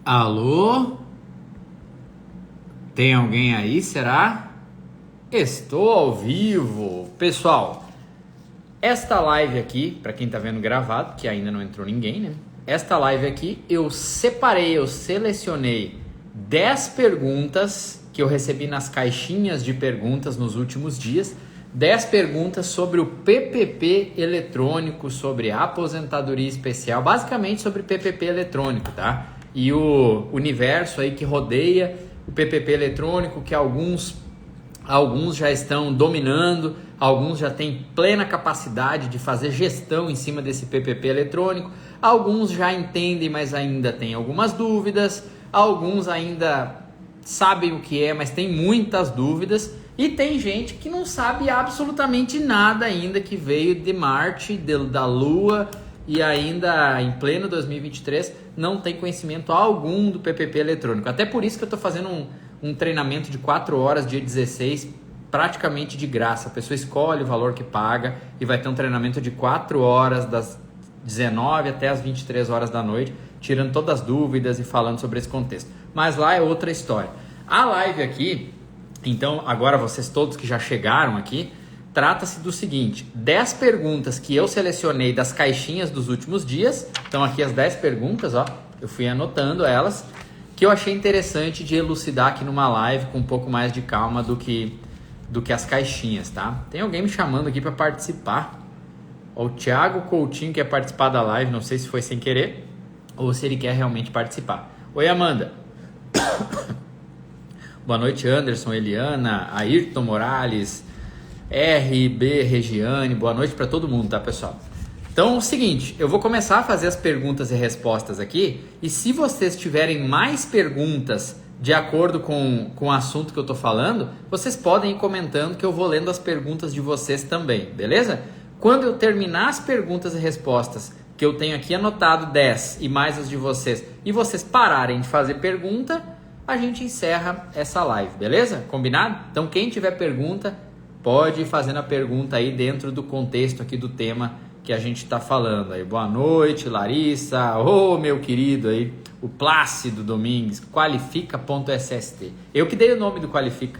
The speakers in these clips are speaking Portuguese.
Alô? Tem alguém aí, será? Estou ao vivo. Pessoal, esta live aqui, para quem tá vendo gravado, que ainda não entrou ninguém, né? Esta live aqui eu selecionei 10 perguntas que eu recebi nas caixinhas de perguntas nos últimos dias. 10 perguntas sobre o PPP eletrônico, sobre a aposentadoria especial, basicamente sobre PPP eletrônico, tá? E o universo aí que rodeia o PPP eletrônico, que alguns já estão dominando, alguns já têm plena capacidade de fazer gestão em cima desse PPP eletrônico, alguns já entendem, mas ainda têm algumas dúvidas, alguns ainda sabem o que é, mas tem muitas dúvidas, e tem gente que não sabe absolutamente nada ainda, que veio de Marte, da Lua, e ainda em pleno 2023 não tem conhecimento algum do PPP eletrônico. Até por isso que eu estou fazendo um treinamento de 4 horas, dia 16, praticamente de graça. A pessoa escolhe o valor que paga e vai ter um treinamento de 4 horas, das 19 até as 23 horas da noite, tirando todas as dúvidas e falando sobre esse contexto. Mas lá é outra história. A live aqui, então agora vocês todos que já chegaram aqui, trata-se do seguinte: 10 perguntas que eu selecionei das caixinhas dos últimos dias. Então aqui as 10 perguntas, ó, eu fui anotando elas, que eu achei interessante de elucidar aqui numa live com um pouco mais de calma do que as caixinhas, tá? Tem alguém me chamando aqui para participar. O Thiago Coutinho quer participar da live, não sei se foi sem querer ou se ele quer realmente participar. Oi, Amanda. Boa noite, Anderson, Eliana, Ayrton Morales, RB Regiane, boa noite para todo mundo, tá, pessoal? Então é o seguinte, eu vou começar a fazer as perguntas e respostas aqui, e se vocês tiverem mais perguntas de acordo com o assunto que eu tô falando, vocês podem ir comentando que eu vou lendo as perguntas de vocês também, beleza? Quando eu terminar as perguntas e respostas, que eu tenho aqui anotado 10 e mais as de vocês, e vocês pararem de fazer pergunta, a gente encerra essa live, beleza? Combinado? Então quem tiver pergunta, pode ir fazendo a pergunta aí dentro do contexto aqui do tema que a gente está falando aí. Boa noite, Larissa. Ô, meu querido aí, o Plácido Domingues, qualifica.sst. Eu que dei o nome do Qualifica.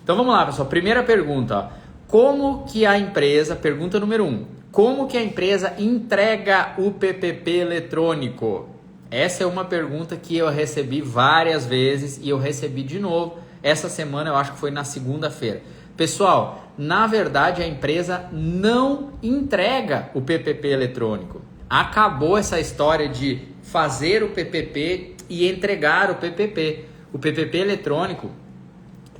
Então vamos lá, pessoal. Primeira pergunta, ó. Como que a empresa, pergunta número 1, como que a empresa entrega o PPP eletrônico? Essa é uma pergunta que eu recebi várias vezes e eu recebi de novo essa semana, eu acho que foi na segunda-feira. Pessoal, na verdade a empresa não entrega o PPP eletrônico. Acabou essa história de fazer o PPP e entregar o PPP. O PPP eletrônico,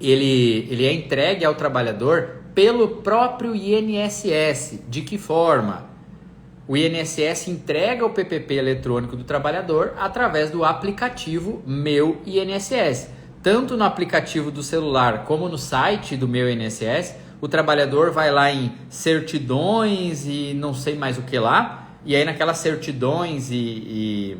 ele é entregue ao trabalhador pelo próprio INSS. De que forma? O INSS entrega o PPP eletrônico do trabalhador através do aplicativo Meu INSS. Tanto no aplicativo do celular como no site do Meu INSS, o trabalhador vai lá em certidões e não sei mais o que lá, e aí naquelas certidões e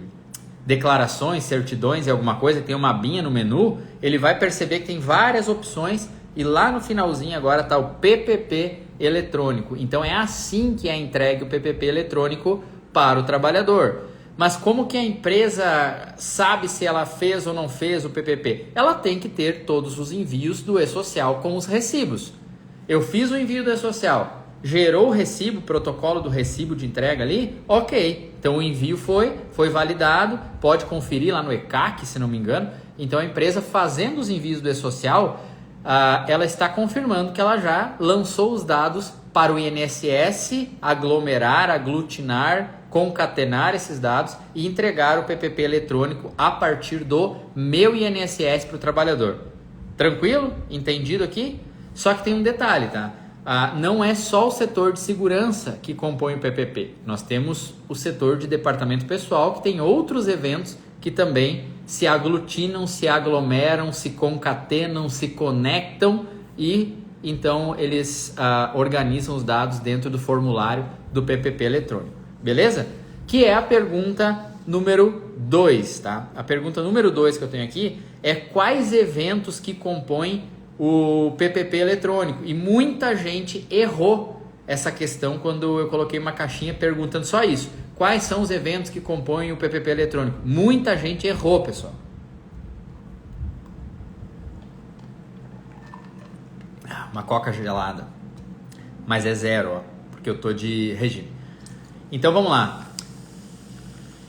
declarações, certidões e alguma coisa, tem uma abinha no menu, ele vai perceber que tem várias opções e lá no finalzinho agora está o PPP eletrônico. Então é assim que é entregue o PPP eletrônico para o trabalhador. Mas como que a empresa sabe se ela fez ou não fez o PPP? Ela tem que ter todos os envios do e-social com os recibos. Eu fiz o envio do e-social, gerou o recibo, protocolo do recibo de entrega ali, ok. Então o envio foi validado, pode conferir lá no ECAC, se não me engano. Então a empresa fazendo os envios do e-social, ela está confirmando que ela já lançou os dados para o INSS aglomerar, aglutinar, concatenar esses dados e entregar o PPP eletrônico a partir do Meu INSS para o trabalhador. Tranquilo? Entendido aqui? Só que tem um detalhe, tá? Não é só o setor de segurança que compõe o PPP. Nós temos o setor de departamento pessoal, que tem outros eventos que também se aglutinam, se aglomeram, se concatenam, se conectam e então eles organizam os dados dentro do formulário do PPP eletrônico. Beleza? Que é a pergunta número 2, tá? A pergunta número 2 que eu tenho aqui é quais eventos que compõem o PPP eletrônico. E muita gente errou essa questão quando eu coloquei uma caixinha perguntando só isso. quais são os eventos que compõem o PPP eletrônico? Muita gente errou, pessoal. Uma coca gelada. Mas é 0, ó, porque eu tô de regime. Então vamos lá.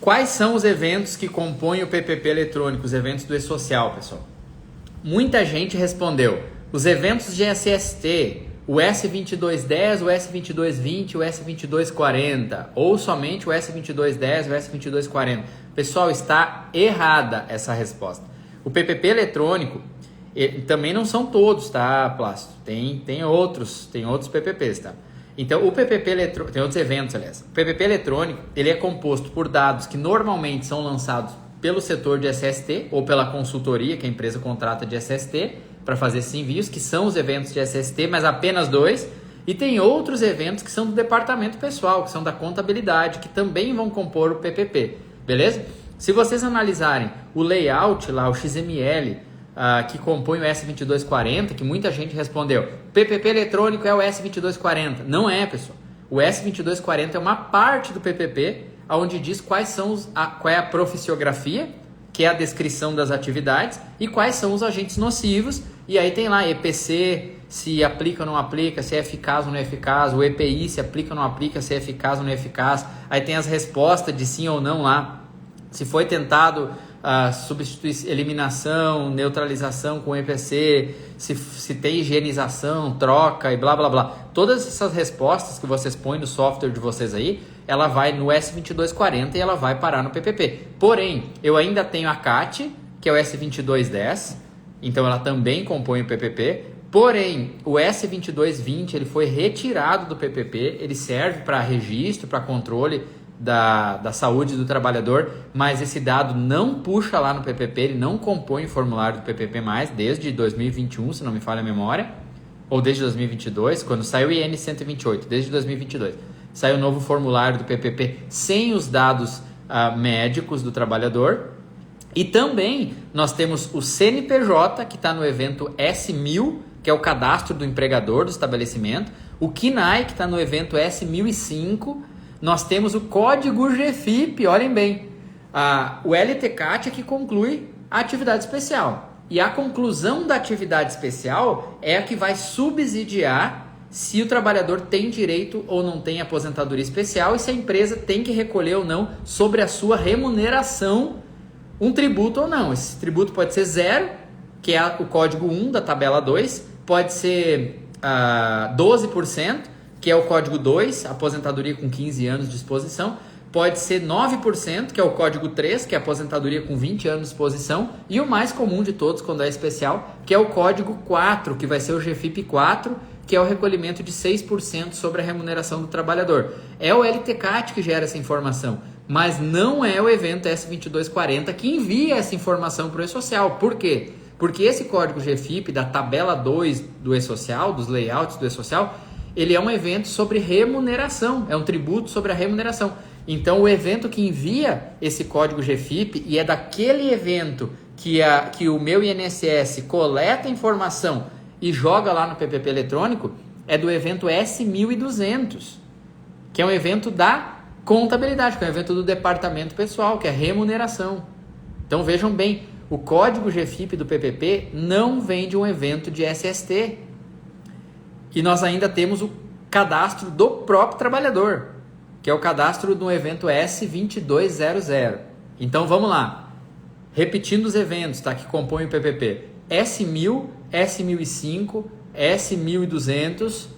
Quais são os eventos que compõem o PPP eletrônico, os eventos do e-social, pessoal? Muita gente respondeu. Os eventos de SST, o S2210, o S2220, o S2240, ou somente o S2210, o S2240. Pessoal, está errada essa resposta. O PPP eletrônico, também não são todos, tá, Plácido? Tem outros PPPs, tá? Então, o PPP eletrônico, tem outros eventos, aliás. O PPP eletrônico, ele é composto por dados que normalmente são lançados pelo setor de SST ou pela consultoria que a empresa contrata de SST para fazer esses envios, que são os eventos de SST, mas apenas 2. E tem outros eventos que são do departamento pessoal, que são da contabilidade, que também vão compor o PPP, beleza? Se vocês analisarem o layout lá, o XML, que compõe o S2240, que muita gente respondeu, PPP eletrônico é o S2240. Não é, pessoal. O S2240 é uma parte do PPP, onde diz qual é a proficiografia, que é a descrição das atividades, e quais são os agentes nocivos. E aí tem lá EPC, se aplica ou não aplica, se é eficaz ou não é eficaz, o EPI, se aplica ou não aplica, se é eficaz ou não é eficaz. Aí tem as respostas de sim ou não lá. Se foi tentado substituição, eliminação, neutralização com EPC, se tem higienização, troca e blá blá blá. Todas essas respostas que vocês põem no software de vocês aí, ela vai no S2240 e ela vai parar no PPP. Porém, eu ainda tenho a CAT, que é o S2210, então ela também compõe o PPP. Porém, o S2220 ele foi retirado do PPP, ele serve para registro, para controle da saúde do trabalhador, mas esse dado não puxa lá no PPP, ele não compõe o formulário do PPP mais, desde 2021, se não me falha a memória, ou desde 2022, quando saiu o IN 128, desde 2022, saiu o novo formulário do PPP sem os dados médicos do trabalhador. E também nós temos o CNPJ, que está no evento S1000, que é o cadastro do empregador do estabelecimento, o KNAI, que está no evento S1005, nós temos o código GFIP, olhem bem, o LTCAT é que conclui a atividade especial. E a conclusão da atividade especial é a que vai subsidiar se o trabalhador tem direito ou não tem aposentadoria especial e se a empresa tem que recolher ou não sobre a sua remuneração um tributo ou não. Esse tributo pode ser 0, que é o código 1 da tabela 2, pode ser 12%, que é o código 2, aposentadoria com 15 anos de exposição, pode ser 9%, que é o código 3, que é aposentadoria com 20 anos de exposição, e o mais comum de todos quando é especial, que é o código 4, que vai ser o GFIP 4, que é o recolhimento de 6% sobre a remuneração do trabalhador. É o LTCAT que gera essa informação, mas não é o evento S2240 que envia essa informação para o e-social. Por quê? Porque esse código GFIP da tabela 2 do e-social, dos layouts do e-social, ele é um evento sobre remuneração, é um tributo sobre a remuneração. Então, o evento que envia esse código GFIP, e é daquele evento que o meu INSS coleta informação e joga lá no PPP eletrônico, é do evento S1200, que é um evento da contabilidade, que é um evento do departamento pessoal, que é remuneração. Então, vejam bem, o código GFIP do PPP não vem de um evento de SST. E nós ainda temos o cadastro do próprio trabalhador, que é o cadastro do evento S2200. Então vamos lá, repetindo os eventos, tá, que compõem o PPP: S1000, S1005, S1200,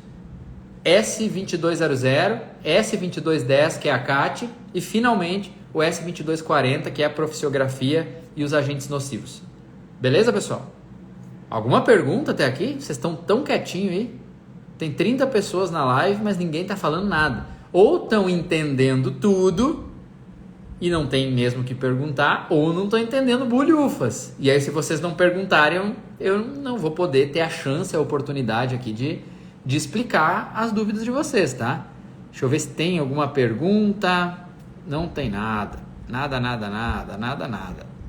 S2200, S2210, que é a CAT, e finalmente o S2240, que é a proficiografia e os agentes nocivos. Beleza, pessoal? Alguma pergunta até aqui? Vocês estão tão quietinhos aí? Tem 30 pessoas na live, mas ninguém está falando nada. Ou estão entendendo tudo e não tem mesmo que perguntar, ou não estão entendendo bulhufas. E aí, se vocês não perguntarem, eu não vou poder ter a chance, a oportunidade aqui de explicar as dúvidas de vocês, tá? Deixa eu ver se tem alguma pergunta. Não tem nada. Nada.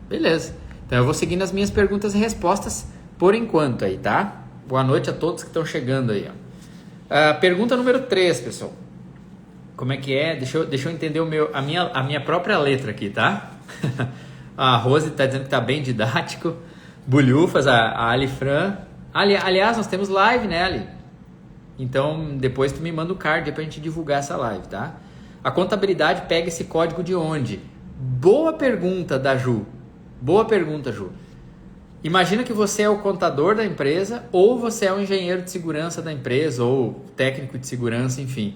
Beleza. Então eu vou seguindo as minhas perguntas e respostas por enquanto aí, tá? Boa noite a todos que estão chegando aí, ó. Pergunta número 3, pessoal. Como é que é? Deixa eu entender a minha própria letra aqui, tá? A Rose tá dizendo que tá bem didático. Bulhufas, a Ali Fran. Aliás, nós temos live, né, Ali? Então, depois tu me manda o card pra gente divulgar essa live, tá? A contabilidade pega esse código de onde? Boa pergunta da Ju. Boa pergunta, Ju. Imagina que você é o contador da empresa ou você é o engenheiro de segurança da empresa ou técnico de segurança, enfim.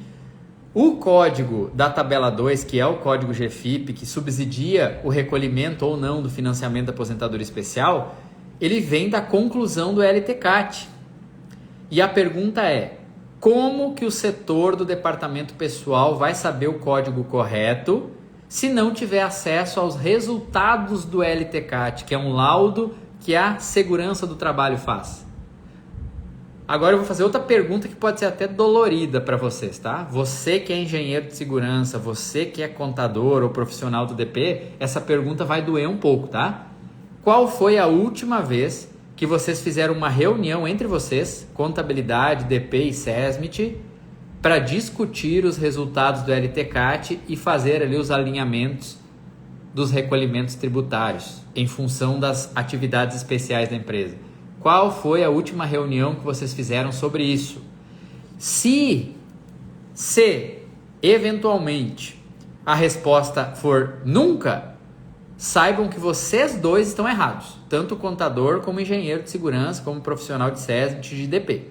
O código da tabela 2, que é o código GFIP, que subsidia o recolhimento ou não do financiamento da aposentadoria especial, ele vem da conclusão do LTCAT. E a pergunta é, como que o setor do departamento pessoal vai saber o código correto se não tiver acesso aos resultados do LTCAT, que é um laudo que a segurança do trabalho faz? Agora eu vou fazer outra pergunta que pode ser até dolorida para vocês, tá? Você que é engenheiro de segurança, você que é contador ou profissional do DP, essa pergunta vai doer um pouco, tá? Qual foi a última vez que vocês fizeram uma reunião entre vocês, contabilidade, DP e SESMIT, para discutir os resultados do LTCAT e fazer ali os alinhamentos dos recolhimentos tributários em função das atividades especiais da empresa? Qual foi a última reunião que vocês fizeram sobre isso? Se eventualmente a resposta for nunca, saibam que vocês dois estão errados. Tanto o contador como o engenheiro de segurança, como o profissional de SESMIT e de DP.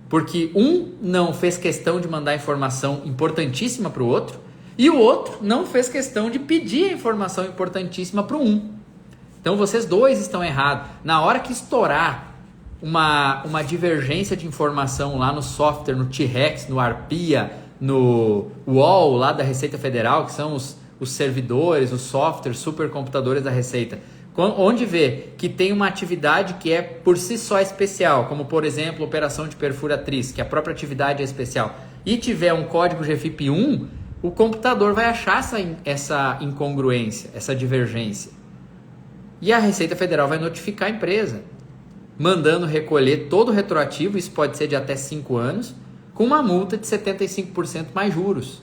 Porque um não fez questão de mandar informação importantíssima para o outro e o outro não fez questão de pedir a informação importantíssima para o um. Então vocês dois estão errados. Na hora que estourar uma divergência de informação lá no software, no T-Rex, no Arpia, no UOL lá da Receita Federal, que são os servidores, os softwares, supercomputadores da Receita, onde vê que tem uma atividade que é por si só especial, como por exemplo operação de perfuratriz, que a própria atividade é especial, e tiver um código GFIP 1, o computador vai achar essa incongruência, essa divergência. E a Receita Federal vai notificar a empresa, mandando recolher todo o retroativo, isso pode ser de até 5 anos, com uma multa de 75% mais juros.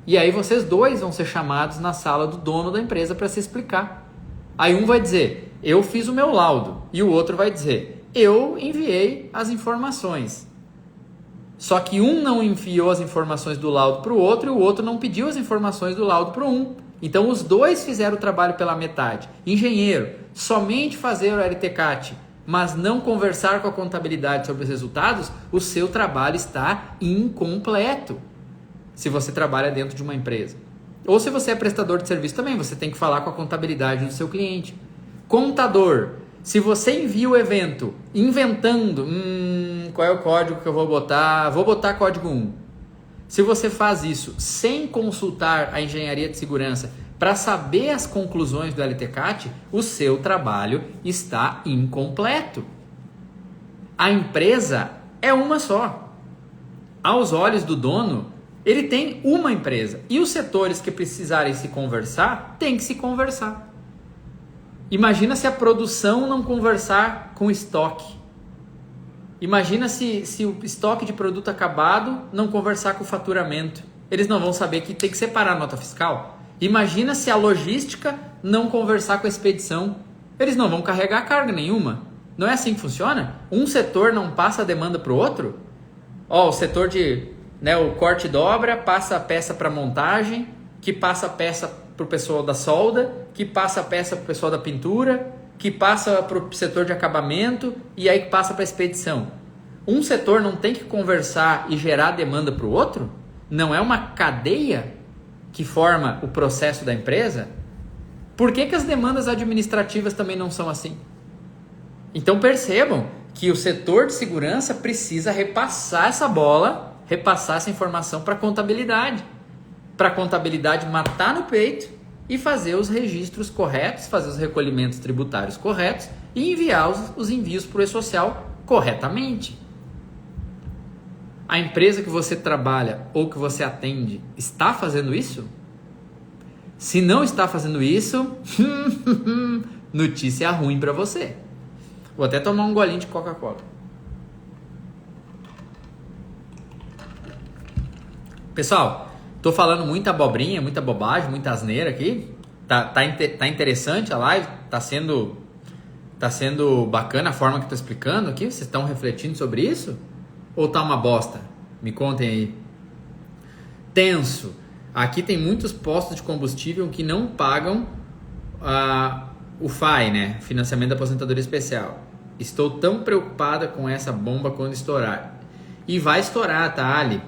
E aí vocês dois vão ser chamados na sala do dono da empresa para se explicar. Aí um vai dizer, eu fiz o meu laudo, e o outro vai dizer, eu enviei as informações. Só que um não enviou as informações do laudo para o outro e o outro não pediu as informações do laudo para um. Então os dois fizeram o trabalho pela metade. Engenheiro, somente fazer o LTCAT, mas não conversar com a contabilidade sobre os resultados, o seu trabalho está incompleto. Se você trabalha dentro de uma empresa. Ou se você é prestador de serviço também, você tem que falar com a contabilidade do seu cliente. Contador, se você envia o evento inventando, qual é o código que eu vou botar? Vou botar código 1. Se você faz isso sem consultar a engenharia de segurança para saber as conclusões do LTCAT, o seu trabalho está incompleto. A empresa é uma só. Aos olhos do dono, ele tem uma empresa. E os setores que precisarem se conversar, tem que se conversar. Imagina se a produção não conversar com o estoque. Imagina se o estoque de produto acabado não conversar com o faturamento. Eles não vão saber que tem que separar a nota fiscal. Imagina se a logística não conversar com a expedição. Eles não vão carregar carga nenhuma. Não é assim que funciona? Um setor não passa a demanda para o outro? O setor de o corte e dobra passa a peça para montagem, que passa a peça para o pessoal da solda, que passa a peça para o pessoal da pintura, que passa para o setor de acabamento e aí passa para a expedição. Um setor não tem que conversar e gerar demanda para o outro? Não é uma cadeia que forma o processo da empresa? Por que as demandas administrativas também não são assim? Então percebam que o setor de segurança precisa repassar essa bola, repassar essa informação para a contabilidade. Para a contabilidade matar no peito e fazer os registros corretos, fazer os recolhimentos tributários corretos e enviar os envios para o E-Social corretamente. A empresa que você trabalha ou que você atende está fazendo isso? Se não está fazendo isso, notícia ruim para você. Vou até tomar um golinho de Coca-Cola. Pessoal, tô falando muita abobrinha, muita bobagem, muita asneira aqui. Tá interessante a live? Tá sendo bacana a forma que eu tô explicando aqui? Vocês estão refletindo sobre isso? Ou tá uma bosta? Me contem aí. Tenso. Aqui tem muitos postos de combustível que não pagam o FAI, né? Financiamento da Aposentadoria Especial. Estou tão preocupada com essa bomba quando estourar. E vai estourar, tá, Ali?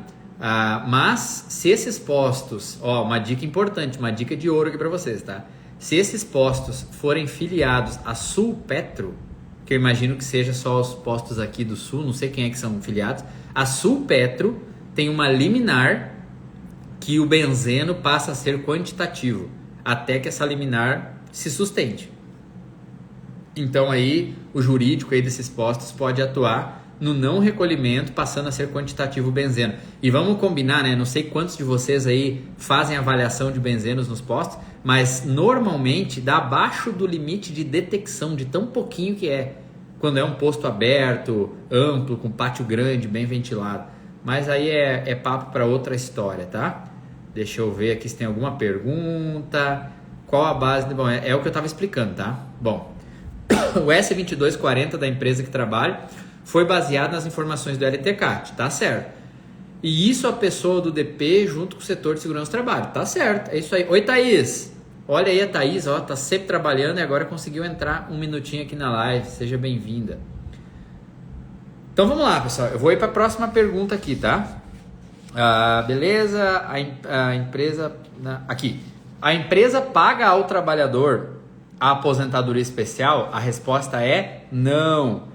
Mas se esses postos, uma dica importante, uma dica de ouro aqui para vocês, tá? Se esses postos forem filiados a Sulpetro, que eu imagino que seja só os postos aqui do Sul, não sei quem é que são filiados, a Sulpetro tem uma liminar que o benzeno passa a ser quantitativo, até que essa liminar se sustente. Então aí o jurídico aí desses postos pode atuar no não recolhimento, passando a ser quantitativo o benzeno. E vamos combinar, né? Não sei quantos de vocês aí fazem avaliação de benzenos nos postos, mas normalmente dá abaixo do limite de detecção, de tão pouquinho que é, quando é um posto aberto, amplo, com pátio grande, bem ventilado. Mas aí é papo para outra história, tá? Deixa eu ver aqui se tem alguma pergunta. Qual a base? Bom, é o que eu estava explicando, tá? Bom, o S2240 da empresa que trabalho foi baseado nas informações do LTCAT, tá certo. E isso a pessoa do DP junto com o setor de segurança do trabalho, tá certo. É isso aí. Oi, Thaís. Olha aí a Thaís, tá sempre trabalhando e agora conseguiu entrar um minutinho aqui na live. Seja bem-vinda. Então vamos lá, pessoal. Eu vou ir para a próxima pergunta aqui, tá? Beleza. A empresa... Aqui. A empresa paga ao trabalhador a aposentadoria especial? A resposta é não.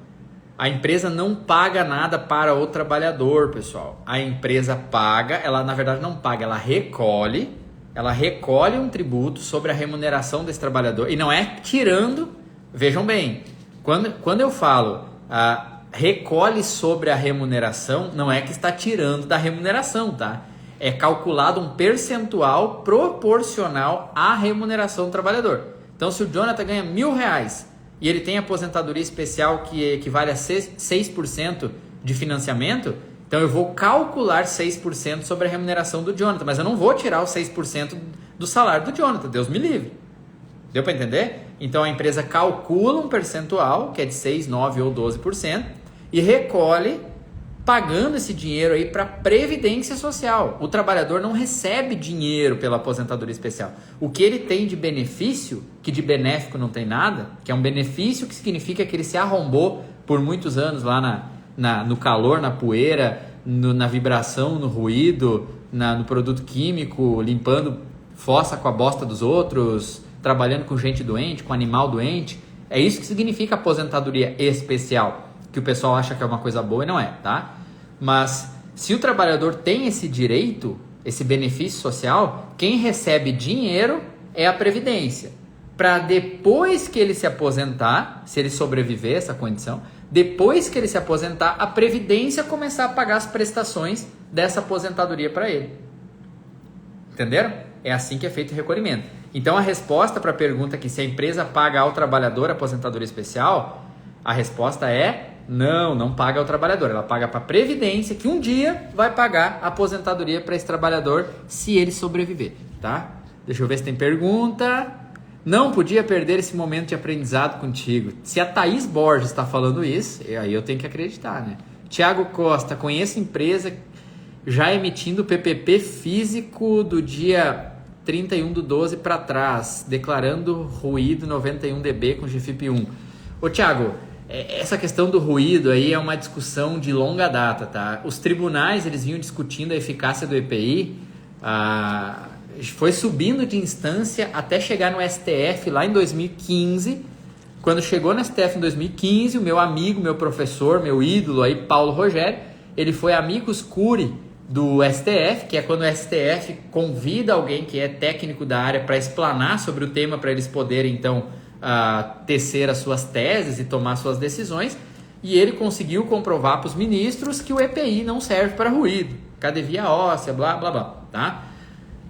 A empresa não paga nada para o trabalhador, pessoal. A empresa paga, ela na verdade não paga, ela recolhe um tributo sobre a remuneração desse trabalhador. E não é tirando, vejam bem, quando eu falo recolhe sobre a remuneração, não é que está tirando da remuneração, tá? É calculado um percentual proporcional à remuneração do trabalhador. Então, se o Jonathan ganha R$1.000 e ele tem aposentadoria especial que equivale a 6% de financiamento, então eu vou calcular 6% sobre a remuneração do Jonathan, mas eu não vou tirar os 6% do salário do Jonathan, Deus me livre. Deu para entender? Então a empresa calcula um percentual, que é de 6, 9 ou 12%, e recolhe pagando esse dinheiro aí para Previdência Social. O trabalhador não recebe dinheiro pela aposentadoria especial. O que ele tem de benefício, que de benéfico não tem nada, que é um benefício que significa que ele se arrombou por muitos anos lá no calor, na poeira, na vibração, no ruído, no produto químico, limpando fossa com a bosta dos outros, trabalhando com gente doente, com animal doente. É isso que significa aposentadoria especial, que o pessoal acha que é uma coisa boa e não é, tá? Mas se o trabalhador tem esse direito, esse benefício social, quem recebe dinheiro é a Previdência. Para depois que ele se aposentar, se ele sobreviver a essa condição, depois que ele se aposentar, a Previdência começar a pagar as prestações dessa aposentadoria para ele. Entenderam? É assim que é feito o recolhimento. Então a resposta para a pergunta aqui, se a empresa paga ao trabalhador a aposentadoria especial, a resposta é não paga ao trabalhador. Ela paga para a Previdência, que um dia vai pagar a aposentadoria para esse trabalhador se ele sobreviver, tá? Deixa eu ver se tem pergunta. Não podia perder esse momento de aprendizado contigo. Se a Thaís Borges está falando isso, aí eu tenho que acreditar, né? Tiago Costa, conheço empresa já emitindo PPP físico do dia 31/12 para trás, declarando ruído 91 dB com GFIP1. Ô Tiago, essa questão do ruído aí é uma discussão de longa data, tá? Os tribunais, eles vinham discutindo a eficácia do EPI, foi subindo de instância até chegar no STF lá em 2015. Quando chegou no STF em 2015, o meu amigo, meu professor, meu ídolo aí, Paulo Rogério, ele foi amicus curiae do STF, que é quando o STF convida alguém que é técnico da área para explanar sobre o tema, para eles poderem então tecer as suas teses e tomar suas decisões, e ele conseguiu comprovar para os ministros que o EPI não serve para ruído, cadê via óssea, blá blá blá, tá?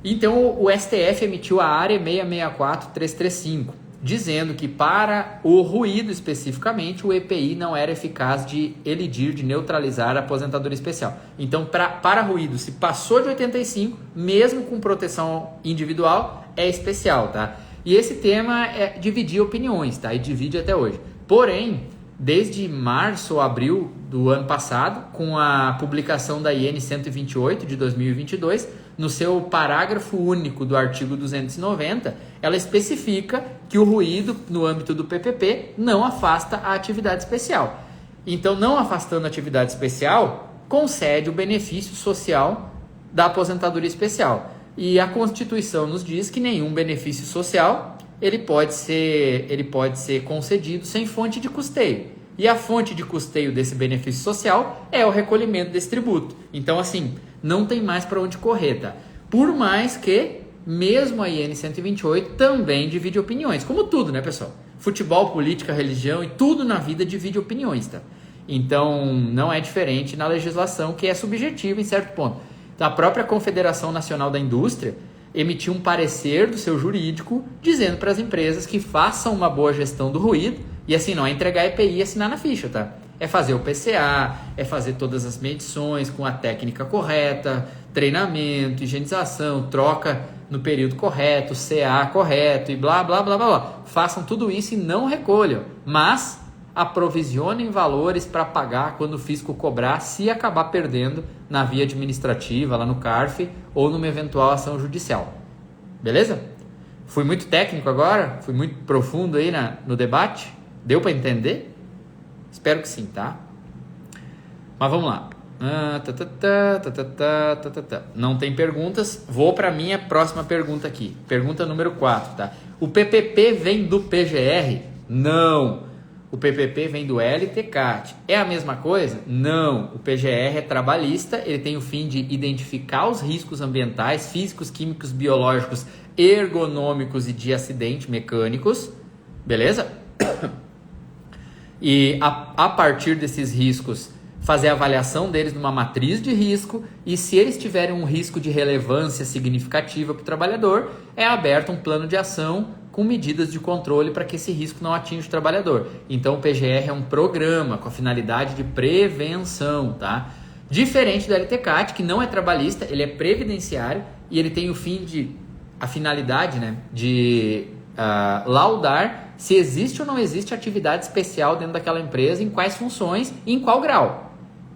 Então o STF emitiu a área 664335. dizendo que para o ruído especificamente, o EPI não era eficaz de elidir, de neutralizar a aposentadoria especial. Então, para ruído, se passou de 85, mesmo com proteção individual, é especial, tá? E esse tema dividir opiniões, tá? E divide até hoje. Porém, desde março ou abril do ano passado, com a publicação da IN 128 de 2022, no seu parágrafo único do artigo 290, ela especifica que o ruído no âmbito do PPP não afasta a atividade especial. Então, não afastando a atividade especial, concede o benefício social da aposentadoria especial. E a Constituição nos diz que nenhum benefício social ele pode ser concedido sem fonte de custeio. E a fonte de custeio desse benefício social é o recolhimento desse tributo. Então, assim, não tem mais para onde correr, tá? Por mais que, mesmo a IN 128 também divide opiniões. Como tudo, né, pessoal? Futebol, política, religião e tudo na vida divide opiniões, tá? Então, não é diferente na legislação, que é subjetiva em certo ponto. Então, a própria Confederação Nacional da Indústria emitiu um parecer do seu jurídico dizendo para as empresas que façam uma boa gestão do ruído. E assim, não é entregar EPI e assinar na ficha, tá? É fazer o PCA, é fazer todas as medições com a técnica correta, treinamento, higienização, troca no período correto, CA correto e blá, blá, blá, blá, blá. Façam tudo isso e não recolham, mas aprovisionem valores para pagar quando o fisco cobrar, se acabar perdendo na via administrativa, lá no CARF, ou numa eventual ação judicial. Beleza? Fui muito técnico agora? Fui muito profundo aí no debate? Deu para entender? Espero que sim, tá? Mas vamos lá. Não tem perguntas. Vou para a minha próxima pergunta aqui. Pergunta número 4, tá? O PPP vem do PGR? Não. O PPP vem do LTCAT. É a mesma coisa? Não. O PGR é trabalhista. Ele tem o fim de identificar os riscos ambientais, físicos, químicos, biológicos, ergonômicos e de acidente mecânicos. Beleza? E a partir desses riscos, fazer a avaliação deles numa matriz de risco, e se eles tiverem um risco de relevância significativa para o trabalhador, é aberto um plano de ação com medidas de controle para que esse risco não atinja o trabalhador. Então o PGR é um programa com a finalidade de prevenção, tá? Diferente do LTCAT, que não é trabalhista, ele é previdenciário e ele tem a finalidade, né, de laudar se existe ou não existe atividade especial dentro daquela empresa, em quais funções e em qual grau.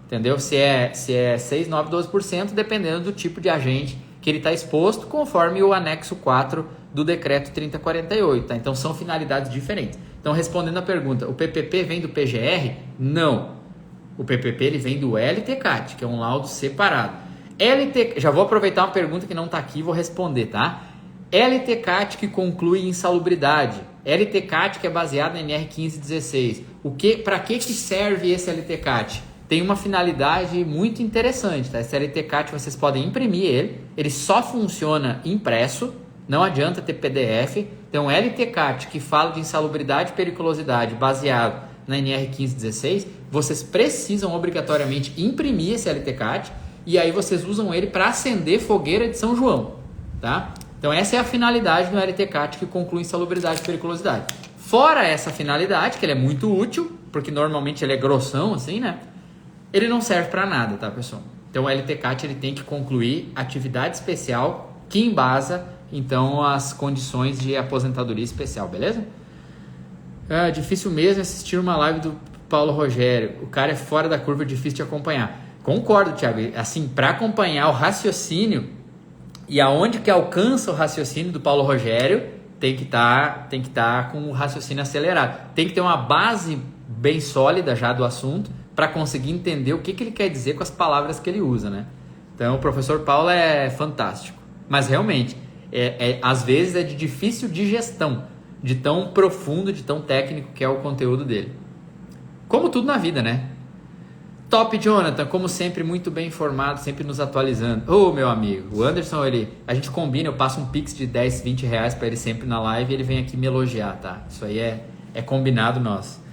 Entendeu? Se é 6, 9, 12%, dependendo do tipo de agente que ele está exposto, conforme o anexo 4 do decreto 3048. Tá? Então, são finalidades diferentes. Então, respondendo a pergunta, o PPP vem do PGR? Não. O PPP ele vem do LTCAT, que é um laudo separado. Já vou aproveitar uma pergunta que não está aqui e vou responder, tá? LTCAT que conclui insalubridade. LTCAT que é baseado na NR 1516. Para que serve esse LTCAT? Tem uma finalidade muito interessante, tá? Esse LTCAT vocês podem imprimir ele só funciona impresso, não adianta ter PDF. Então, LTCAT que fala de insalubridade e periculosidade baseado na NR 1516, vocês precisam obrigatoriamente imprimir esse LTCAT e aí vocês usam ele para acender fogueira de São João, tá? Então, essa é a finalidade do LTCAT que conclui insalubridade e periculosidade. Fora essa finalidade, que ele é muito útil, porque normalmente ele é grossão, assim, né? Ele não serve para nada, tá, pessoal? Então, o LTCAT ele tem que concluir atividade especial que embasa, então, as condições de aposentadoria especial, beleza? Difícil mesmo assistir uma live do Paulo Rogério. O cara é fora da curva, difícil de acompanhar. Concordo, Thiago. Assim, para acompanhar o raciocínio e aonde que alcança o raciocínio do Paulo Rogério, tem que estar com o raciocínio acelerado. Tem que ter uma base bem sólida já do assunto para conseguir entender o que ele quer dizer com as palavras que ele usa, né? Então, o professor Paulo é fantástico. Mas, realmente, às vezes é de difícil digestão, de tão profundo, de tão técnico que é o conteúdo dele. Como tudo na vida, né? Top, Jonathan, como sempre, muito bem informado, sempre nos atualizando. Ô, meu amigo, o Anderson, a gente combina, eu passo um pix de 10, 20 reais para ele sempre na live e ele vem aqui me elogiar, tá? Isso aí é combinado nosso.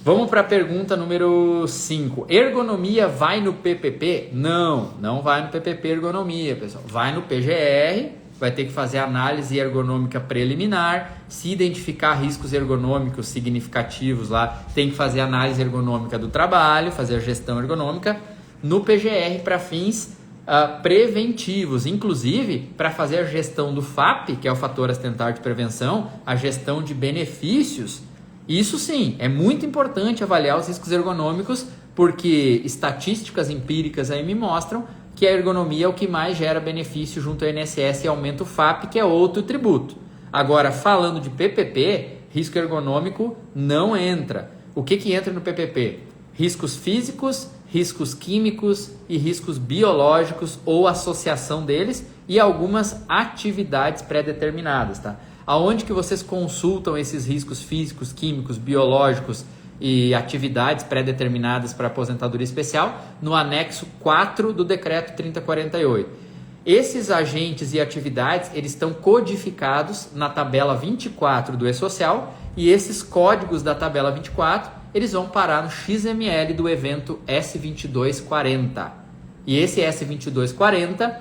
Vamos para a pergunta número 5. Ergonomia vai no PPP? Não vai no PPP ergonomia, pessoal. Vai no PGR, vai ter que fazer análise ergonômica preliminar. Se identificar riscos ergonômicos significativos lá, tem que fazer análise ergonômica do trabalho, fazer a gestão ergonômica no PGR para fins preventivos, inclusive para fazer a gestão do FAP, que é o fator acidental de prevenção, a gestão de benefícios. Isso sim, é muito importante avaliar os riscos ergonômicos, porque estatísticas empíricas aí me mostram que a ergonomia é o que mais gera benefício junto ao INSS e aumenta o FAP, que é outro tributo. Agora, falando de PPP, risco ergonômico não entra. O que entra no PPP? Riscos físicos, riscos químicos e riscos biológicos ou associação deles e algumas atividades pré-determinadas, tá? Aonde que vocês consultam esses riscos físicos, químicos, biológicos e atividades pré-determinadas para aposentadoria especial? No anexo 4 do decreto 3048. Esses agentes e atividades, eles estão codificados na tabela 24 do E-Social, e esses códigos da tabela 24, eles vão parar no XML do evento S2240. E esse S2240,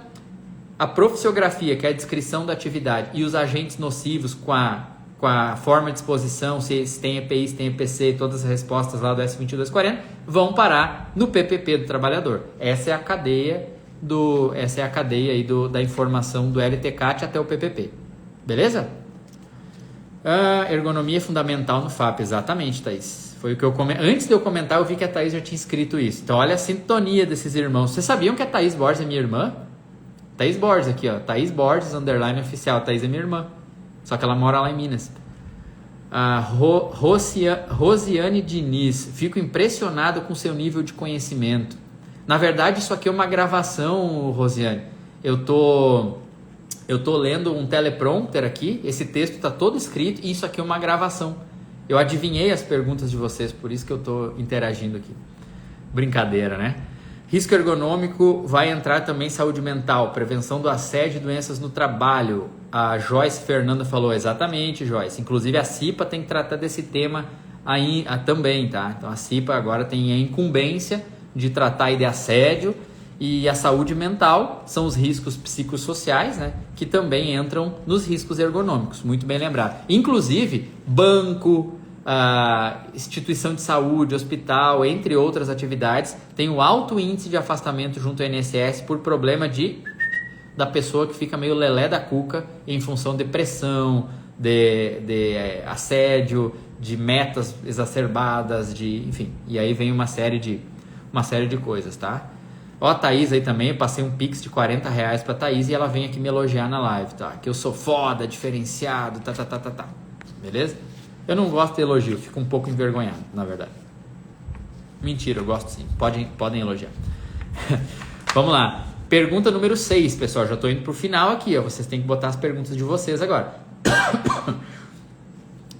a profissiografia, que é a descrição da atividade, e os agentes nocivos com a forma de exposição, se tem EPI, se tem EPC, todas as respostas lá do S2240, vão parar no PPP do trabalhador. Essa é a cadeia aí da informação do LTCAT até o PPP. Beleza? Ergonomia é fundamental no FAP, exatamente, Thaís. Foi o que eu antes de eu comentar, eu vi que a Thaís já tinha escrito isso. Então, olha a sintonia desses irmãos. Vocês sabiam que a Thaís Borges é minha irmã? Thaís Borges aqui, ó. Thaís Borges, _ oficial. Thaís é minha irmã. Só que ela mora lá em Minas. Rosiane Diniz. Fico impressionado com seu nível de conhecimento. Na verdade, isso aqui é uma gravação, Rosiane. Eu tô lendo um teleprompter aqui. Esse texto está todo escrito e isso aqui é uma gravação. Eu adivinhei as perguntas de vocês, por isso que eu estou interagindo aqui. Brincadeira, né? Risco ergonômico vai entrar também saúde mental, prevenção do assédio e doenças no trabalho. A Joyce Fernanda falou, exatamente, Joyce. Inclusive a CIPA tem que tratar desse tema aí também, tá? Então a CIPA agora tem a incumbência de tratar aí de assédio, e a saúde mental são os riscos psicossociais, né? Que também entram nos riscos ergonômicos, muito bem lembrado. Inclusive, banco, instituição de saúde, hospital, entre outras atividades, tem um alto índice de afastamento junto ao INSS por problema da pessoa que fica meio lelé da cuca em função de pressão, de assédio, de metas exacerbadas, enfim. E aí vem uma série de coisas, tá? Ó, a Thaís aí também, eu passei um pix de R$40 pra Thaís e ela vem aqui me elogiar na live, tá? Que eu sou foda, diferenciado, tá. Beleza? Eu não gosto de elogio, fico um pouco envergonhado, na verdade. Mentira, eu gosto sim. Podem elogiar. Vamos lá. Pergunta número 6, pessoal. Já estou indo pro final aqui, ó. Vocês têm que botar as perguntas de vocês agora.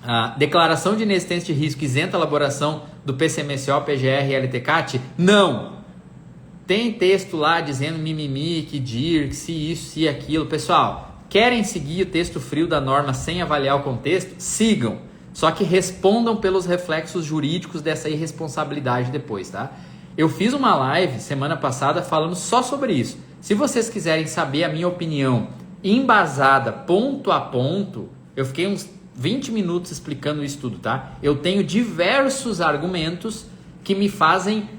A declaração de inexistência de risco isenta a elaboração do PCMSO, PGR e LTCAT? Não! Tem texto lá dizendo mimimi, que DIR, que se isso, se aquilo. Pessoal, querem seguir o texto frio da norma sem avaliar o contexto? Sigam. Só que respondam pelos reflexos jurídicos dessa irresponsabilidade depois, tá? Eu fiz uma live semana passada falando só sobre isso. Se vocês quiserem saber a minha opinião embasada, ponto a ponto, eu fiquei uns 20 minutos explicando isso tudo, tá? Eu tenho diversos argumentos que me fazem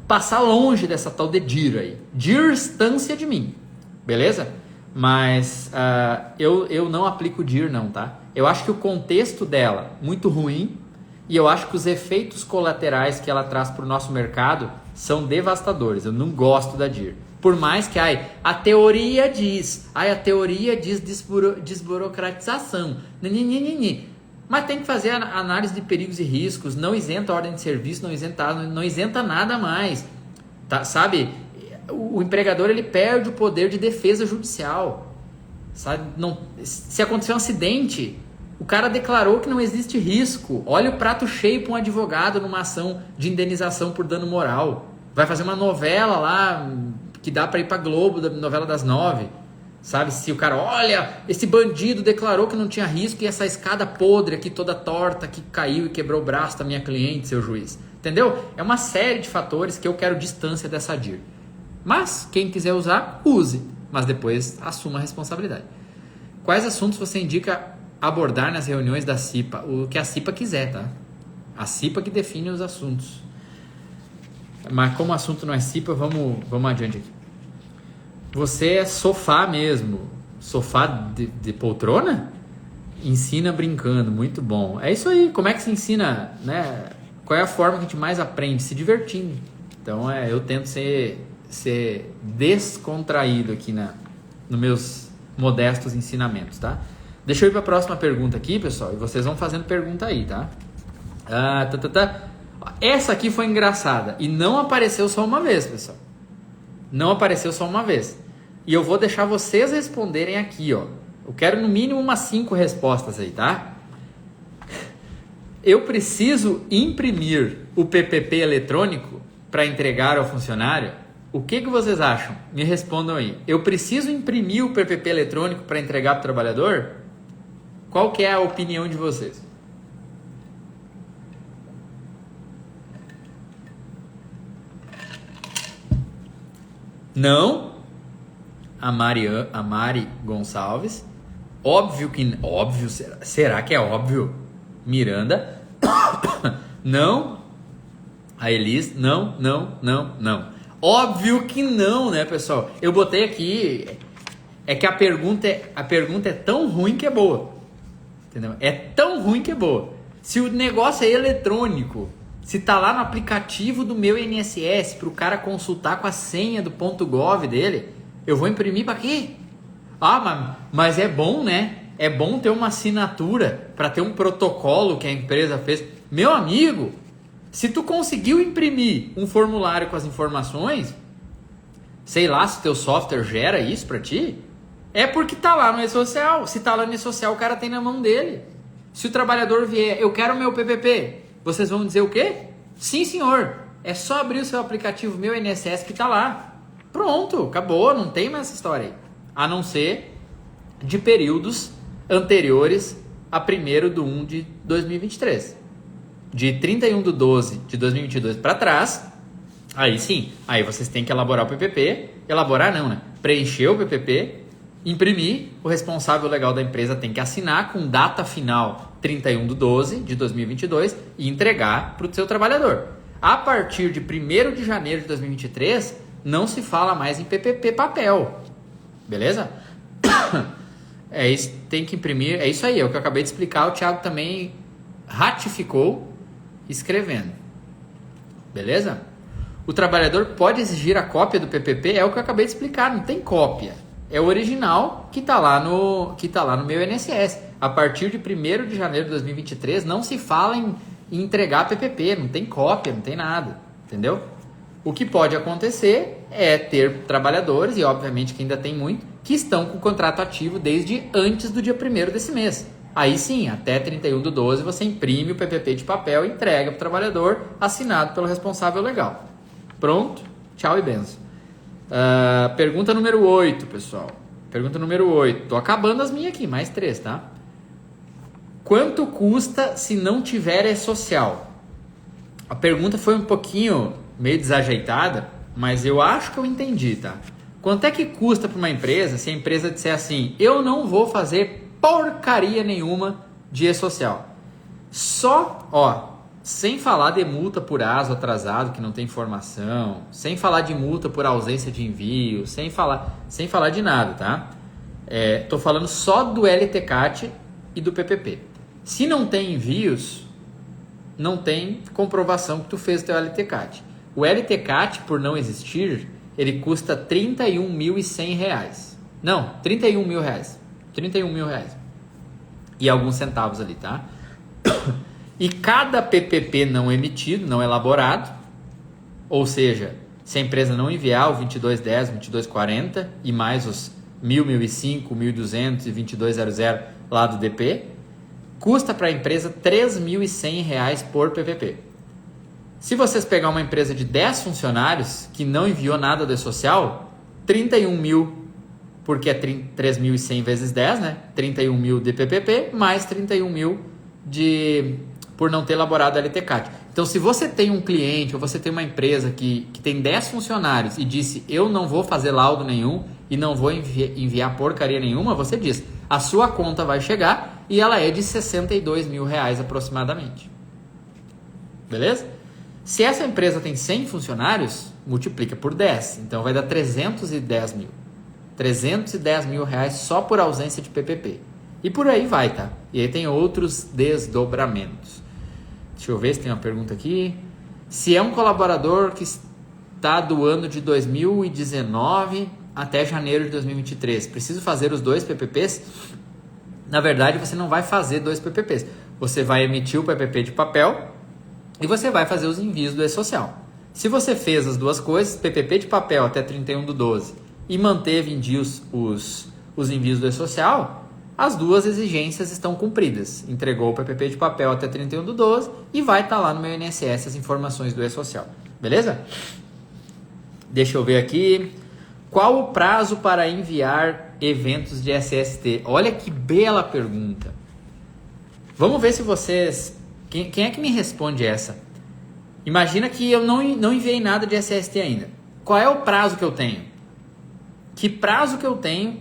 passar longe dessa tal de DIR aí. Distância de mim, beleza? Mas eu não aplico DIR não, tá? Eu acho que o contexto dela muito ruim e eu acho que os efeitos colaterais que ela traz para o nosso mercado são devastadores. Eu não gosto da DIR. Por mais que a teoria diz desburocratização. Mas tem que fazer a análise de perigos e riscos, não isenta a ordem de serviço, não isenta nada mais. Tá, sabe? O empregador ele perde o poder de defesa judicial. Sabe? Se acontecer um acidente, o cara declarou que não existe risco. Olha o prato cheio para um advogado numa ação de indenização por dano moral. Vai fazer uma novela lá que dá para ir para Globo, da novela das 9. Sabe? Se o cara, olha, esse bandido declarou que não tinha risco e essa escada podre aqui toda torta que caiu e quebrou o braço da minha cliente, seu juiz. Entendeu? É uma série de fatores que eu quero distância dessa DIR. Mas quem quiser usar, use. Mas depois assuma a responsabilidade. Quais assuntos você indica abordar nas reuniões da CIPA? O que a CIPA quiser, tá? A CIPA que define os assuntos. Mas como o assunto não é CIPA, vamos adiante aqui. Você é sofá mesmo. Sofá de poltrona? Ensina brincando, muito bom. É isso aí, como é que se ensina, né? Qual é a forma que a gente mais aprende? Se divertindo. Então, eu tento ser descontraído aqui nos meus modestos ensinamentos, tá? Deixa eu ir para a próxima pergunta aqui, pessoal, e vocês vão fazendo pergunta aí, tá? Essa aqui foi engraçada e não apareceu só uma vez, pessoal. Não apareceu só uma vez. E eu vou deixar vocês responderem aqui, ó. Eu quero no mínimo umas 5 respostas aí, tá? Eu preciso imprimir o PPP eletrônico para entregar ao funcionário? O que vocês acham? Me respondam aí. Eu preciso imprimir o PPP eletrônico para entregar para o trabalhador? Qual que é a opinião de vocês? Não? A Mari Gonçalves. Óbvio, será que é óbvio? Miranda. Não. A Elis. Não. Óbvio que não, né, pessoal? Eu botei aqui. É que a pergunta é tão ruim que é boa. Entendeu? É tão ruim que é boa. Se o negócio é eletrônico, se tá lá no aplicativo do meu INSS para o cara consultar com a senha do .gov dele, eu vou imprimir para quê? Mas é bom, né? É bom ter uma assinatura para ter um protocolo que a empresa fez. Meu amigo, se tu conseguiu imprimir um formulário com as informações, sei lá se teu software gera isso para ti, é porque tá lá no E-Social. Se tá lá no E-Social, o cara tem na mão dele. Se o trabalhador vier, eu quero o meu PPP, vocês vão dizer o quê? Sim, senhor. É só abrir o seu aplicativo Meu INSS que tá lá. Pronto, acabou, não tem mais essa história aí. A não ser de períodos anteriores a 1º de 2023. De 31/12 de 2022 para trás, aí sim, aí vocês têm que elaborar o PPP. Elaborar não, né? Preencher o PPP, imprimir, o responsável legal da empresa tem que assinar com data final 31/12 de 2022 e entregar para o seu trabalhador. A partir de 1º de janeiro de 2023, não se fala mais em PPP papel, beleza? É isso, tem que imprimir, é isso aí, é o que eu acabei de explicar, o Thiago também ratificou escrevendo, beleza? O trabalhador pode exigir a cópia do PPP, é o que eu acabei de explicar, não tem cópia, é o original que está lá no meu INSS. A partir de 1º de janeiro de 2023 não se fala em entregar PPP, não tem cópia, não tem nada, entendeu? O que pode acontecer é ter trabalhadores, e obviamente que ainda tem muito, que estão com o contrato ativo desde antes do dia 1º desse mês. Aí sim, até 31/12 você imprime o PPP de papel e entrega para o trabalhador, assinado pelo responsável legal. Pronto? Tchau e benção. Pergunta número 8, pessoal. Pergunta número 8. Tô acabando as minhas aqui, mais 3, tá? Quanto custa se não tiver E-Social? A pergunta foi um pouquinho meio desajeitada, mas eu acho que eu entendi, tá? Quanto é que custa para uma empresa se a empresa disser assim, eu não vou fazer porcaria nenhuma de E-Social? Só, sem falar de multa por aso atrasado que não tem informação, sem falar de multa por ausência de envio, sem falar de nada, tá? Tô falando só do LTCAT e do PPP. Se não tem envios, não tem comprovação que tu fez o teu LTCAT. O LTCAT, por não existir, ele custa R$31.100. Não, R$31.000. R$31.000. E alguns centavos ali, tá? E cada PPP não emitido, não elaborado, ou seja, se a empresa não enviar o 2210, 2240 e mais os 1000, 1005, 1200 e 2200 lá do DP, custa para a empresa R$3.100 por PPP. Se vocês pegar uma empresa de 10 funcionários que não enviou nada do E-Social, 31 mil, porque é 3.100 vezes 10, né? 31 mil de PPP, mais 31 mil por não ter elaborado a LTCAT. Então, se você tem um cliente ou você tem uma empresa que tem 10 funcionários e disse, eu não vou fazer laudo nenhum e não vou enviar porcaria nenhuma, você diz, a sua conta vai chegar e ela é de R$62 mil aproximadamente. Beleza? Se essa empresa tem 100 funcionários, multiplica por 10. Então vai dar 310 mil. 310 mil reais só por ausência de PPP. E por aí vai, tá? E aí tem outros desdobramentos. Deixa eu ver se tem uma pergunta aqui. Se é um colaborador que está do ano de 2019 até janeiro de 2023, preciso fazer os 2 PPPs? Na verdade, você não vai fazer 2 PPPs. Você vai emitir o PPP de papel e você vai fazer os envios do E-Social. Se você fez as duas coisas, PPP de papel até 31/12 e manteve em dia os envios do E-Social, as duas exigências estão cumpridas. Entregou o PPP de papel até 31/12 e vai estar lá no meu INSS as informações do E-Social. Beleza? Deixa eu ver aqui. Qual o prazo para enviar eventos de SST? Olha que bela pergunta. Vamos ver se vocês... Quem é que me responde essa? Imagina que eu não enviei nada de SST ainda. Qual é o prazo que eu tenho? Que prazo que eu tenho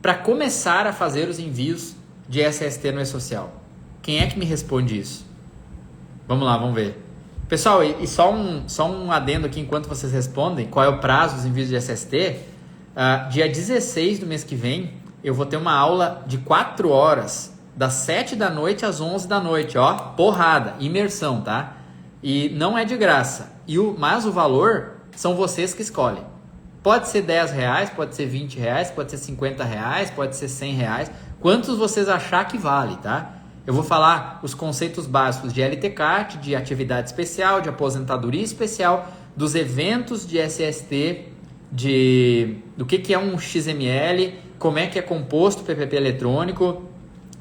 para começar a fazer os envios de SST no E-Social? Quem é que me responde isso? Vamos lá, vamos ver. Pessoal, e só um adendo aqui enquanto vocês respondem. Qual é o prazo dos envios de SST? Dia 16 do mês que vem, eu vou ter uma aula de 4 horas, das 7 da noite às 11 da noite, ó, porrada, imersão, tá? E não é de graça, mas o valor são vocês que escolhem. Pode ser R$10, pode ser R$20, pode ser R$50, pode ser R$100, quantos vocês achar que vale, tá? Eu vou falar os conceitos básicos de LTCAT, de atividade especial, de aposentadoria especial, dos eventos de SST, do que é um XML, como é que é composto o PPP eletrônico,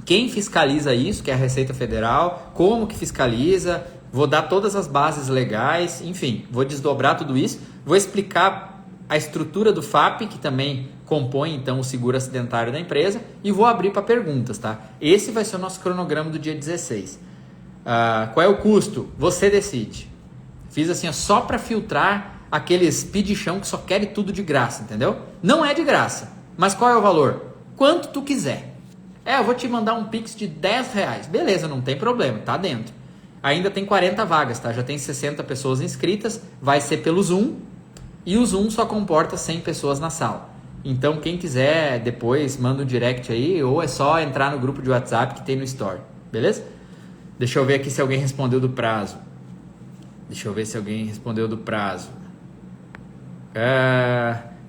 quem fiscaliza isso, que é a Receita Federal, como que fiscaliza, vou dar todas as bases legais, enfim, vou desdobrar tudo isso, vou explicar a estrutura do FAP, que também compõe então o seguro acidentário da empresa, e vou abrir para perguntas, tá? Esse vai ser o nosso cronograma do dia 16. Qual é o custo? Você decide. Fiz assim, só para filtrar aqueles pedichão que só querem tudo de graça, entendeu? Não é de graça, mas qual é o valor? Quanto tu quiser. Eu vou te mandar um Pix de R$10. Beleza, não tem problema, tá dentro. Ainda tem 40 vagas, tá? Já tem 60 pessoas inscritas, vai ser pelo Zoom, e o Zoom só comporta 100 pessoas na sala. Então, quem quiser, depois manda um direct aí, ou é só entrar no grupo de WhatsApp que tem no Store, beleza? Deixa eu ver aqui se alguém respondeu do prazo.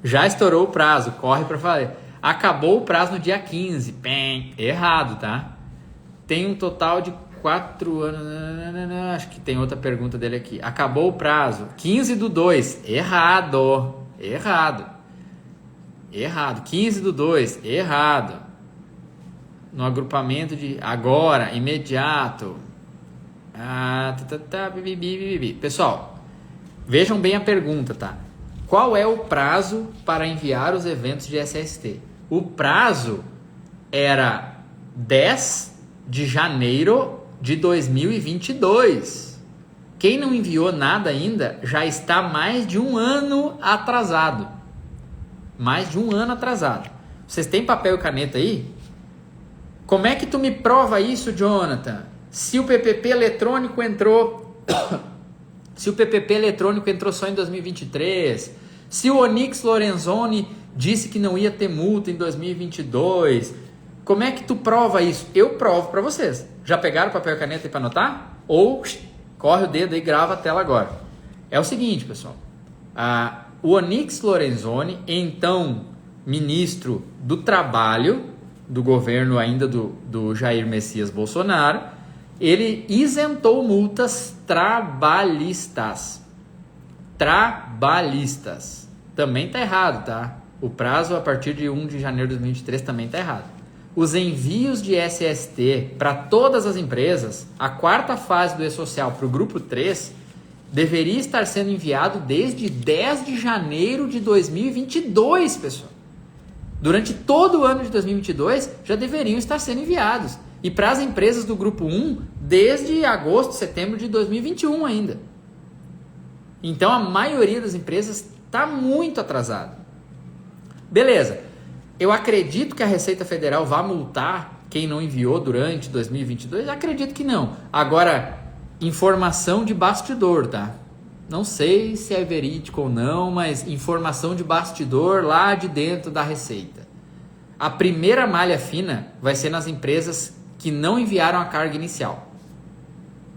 Já estourou o prazo, corre para falar. Acabou o prazo no dia 15. Errado, tá? Tem um total de 4 anos. Acho que tem outra pergunta dele aqui. Acabou o prazo. 15/2. Errado. 15/2. Errado. No agrupamento de agora, imediato. Pessoal, vejam bem a pergunta, tá? Qual é o prazo para enviar os eventos de SST? O prazo era 10 de janeiro de 2022. Quem não enviou nada ainda já está mais de um ano atrasado. Vocês têm papel e caneta aí? Como é que tu me prova isso, Jonathan? Se o PPP eletrônico entrou... Se o PPP eletrônico entrou só em 2023, se o Onyx Lorenzoni disse que não ia ter multa em 2022, como é que tu prova isso? Eu provo para vocês. Já pegaram papel e caneta aí para anotar? Ou corre o dedo e grava a tela agora. É o seguinte, pessoal. O Onyx Lorenzoni, então ministro do Trabalho, do governo ainda do Jair Messias Bolsonaro, ele isentou multas trabalhistas. Também tá errado, tá? O prazo a partir de 1 de janeiro de 2023 também tá errado. Os envios de SST para todas as empresas, a quarta fase do E-Social para o grupo 3, deveria estar sendo enviado desde 10 de janeiro de 2022, pessoal. Durante todo o ano de 2022 já deveriam estar sendo enviados. E para as empresas do grupo 1, desde agosto, setembro de 2021 ainda. Então a maioria das empresas está muito atrasada. Beleza. Eu acredito que a Receita Federal vá multar quem não enviou durante 2022? Acredito que não. Agora, informação de bastidor, tá? Não sei se é verídico ou não, mas informação de bastidor lá de dentro da Receita. A primeira malha fina vai ser nas empresas que não enviaram a carga inicial.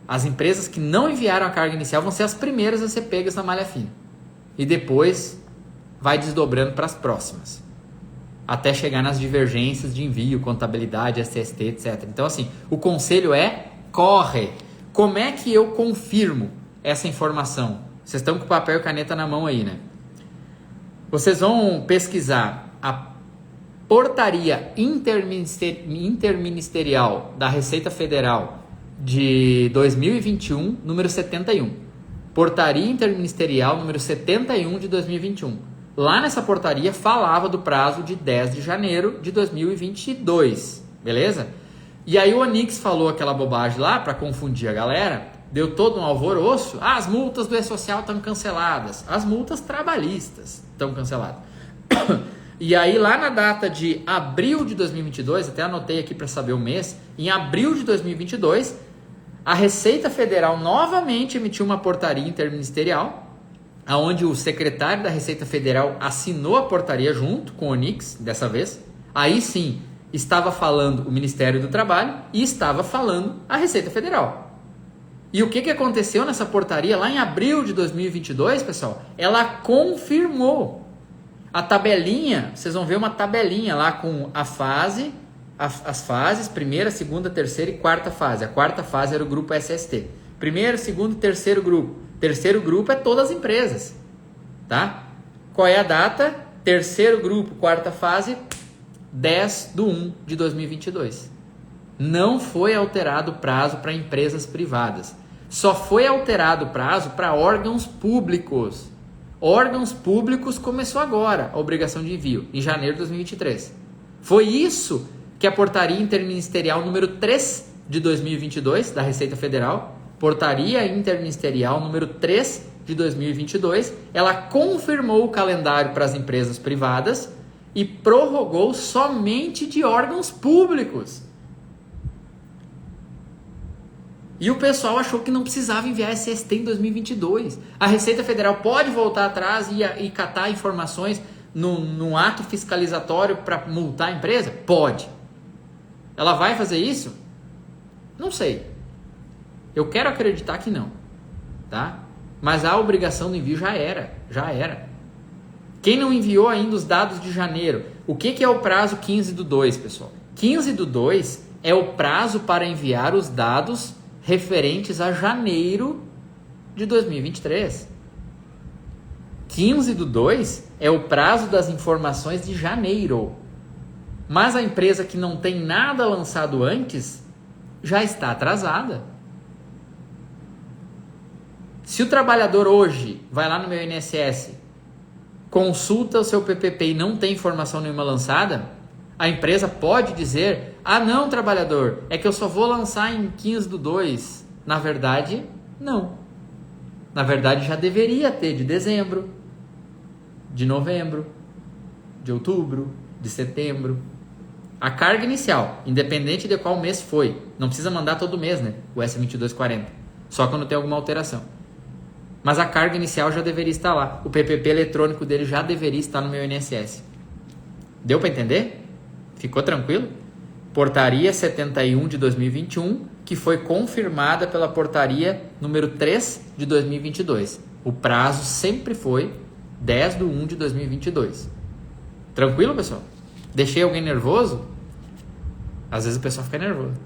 As empresas que não enviaram a carga inicial vão ser as primeiras a ser pegas na malha fina. E depois vai desdobrando para as próximas. Até chegar nas divergências de envio, contabilidade, SST, etc. Então, assim, o conselho é: corre. Como é que eu confirmo essa informação? Vocês estão com papel e caneta na mão aí, né? Vocês vão pesquisar a portaria interministerial da Receita Federal de 2021, número 71. Portaria interministerial número 71 de 2021. Lá nessa portaria falava do prazo de 10 de janeiro de 2022, beleza? E aí o Onix falou aquela bobagem lá para confundir a galera, deu todo um alvoroço. As multas do E-Social estão canceladas, as multas trabalhistas estão canceladas. E aí lá na data de abril de 2022, até anotei aqui para saber o mês, em abril de 2022, a Receita Federal novamente emitiu uma portaria interministerial, onde o secretário da Receita Federal assinou a portaria junto com o Onix, dessa vez. Aí sim, estava falando o Ministério do Trabalho e estava falando a Receita Federal. E o que aconteceu nessa portaria lá em abril de 2022, pessoal? Ela confirmou a tabelinha. Vocês vão ver uma tabelinha lá com a fase, as fases, primeira, segunda, terceira e quarta fase. A quarta fase era o grupo SST. Primeiro, segundo e terceiro grupo. Terceiro grupo é todas as empresas, tá? Qual é a data? Terceiro grupo, quarta fase, 10/1 de 2022. Não foi alterado o prazo para empresas privadas. Só foi alterado o prazo para órgãos públicos. Órgãos públicos começou agora a obrigação de envio, em janeiro de 2023. Foi isso que a portaria interministerial número 3 de 2022 da Receita Federal, portaria interministerial número 3 de 2022, ela confirmou o calendário para as empresas privadas e prorrogou somente de órgãos públicos. E o pessoal achou que não precisava enviar SST em 2022. A Receita Federal pode voltar atrás e catar informações num ato fiscalizatório para multar a empresa? Pode. Ela vai fazer isso? Não sei. Eu quero acreditar que não, tá? Mas a obrigação do envio já era. Quem não enviou ainda os dados de janeiro? O que é o prazo 15/2, pessoal? 15/2 é o prazo para enviar os dados referentes a janeiro de 2023. 15/2 é o prazo das informações de janeiro. Mas a empresa que não tem nada lançado antes já está atrasada. Se o trabalhador hoje vai lá no meu INSS, consulta o seu PPP e não tem informação nenhuma lançada, a empresa pode dizer: ah não, trabalhador, é que eu só vou lançar em 15/2. Na verdade, não. Na verdade, já deveria ter de dezembro, de novembro, de outubro, de setembro. A carga inicial, independente de qual mês foi, não precisa mandar todo mês, né? O S2240, só quando tem alguma alteração. Mas a carga inicial já deveria estar lá. O PPP eletrônico dele já deveria estar no meu INSS. Deu para entender? Ficou tranquilo? Portaria 71 de 2021, que foi confirmada pela portaria número 3 de 2022. O prazo sempre foi 10/1 de 2022. Tranquilo, pessoal? Deixei alguém nervoso? Às vezes o pessoal fica nervoso.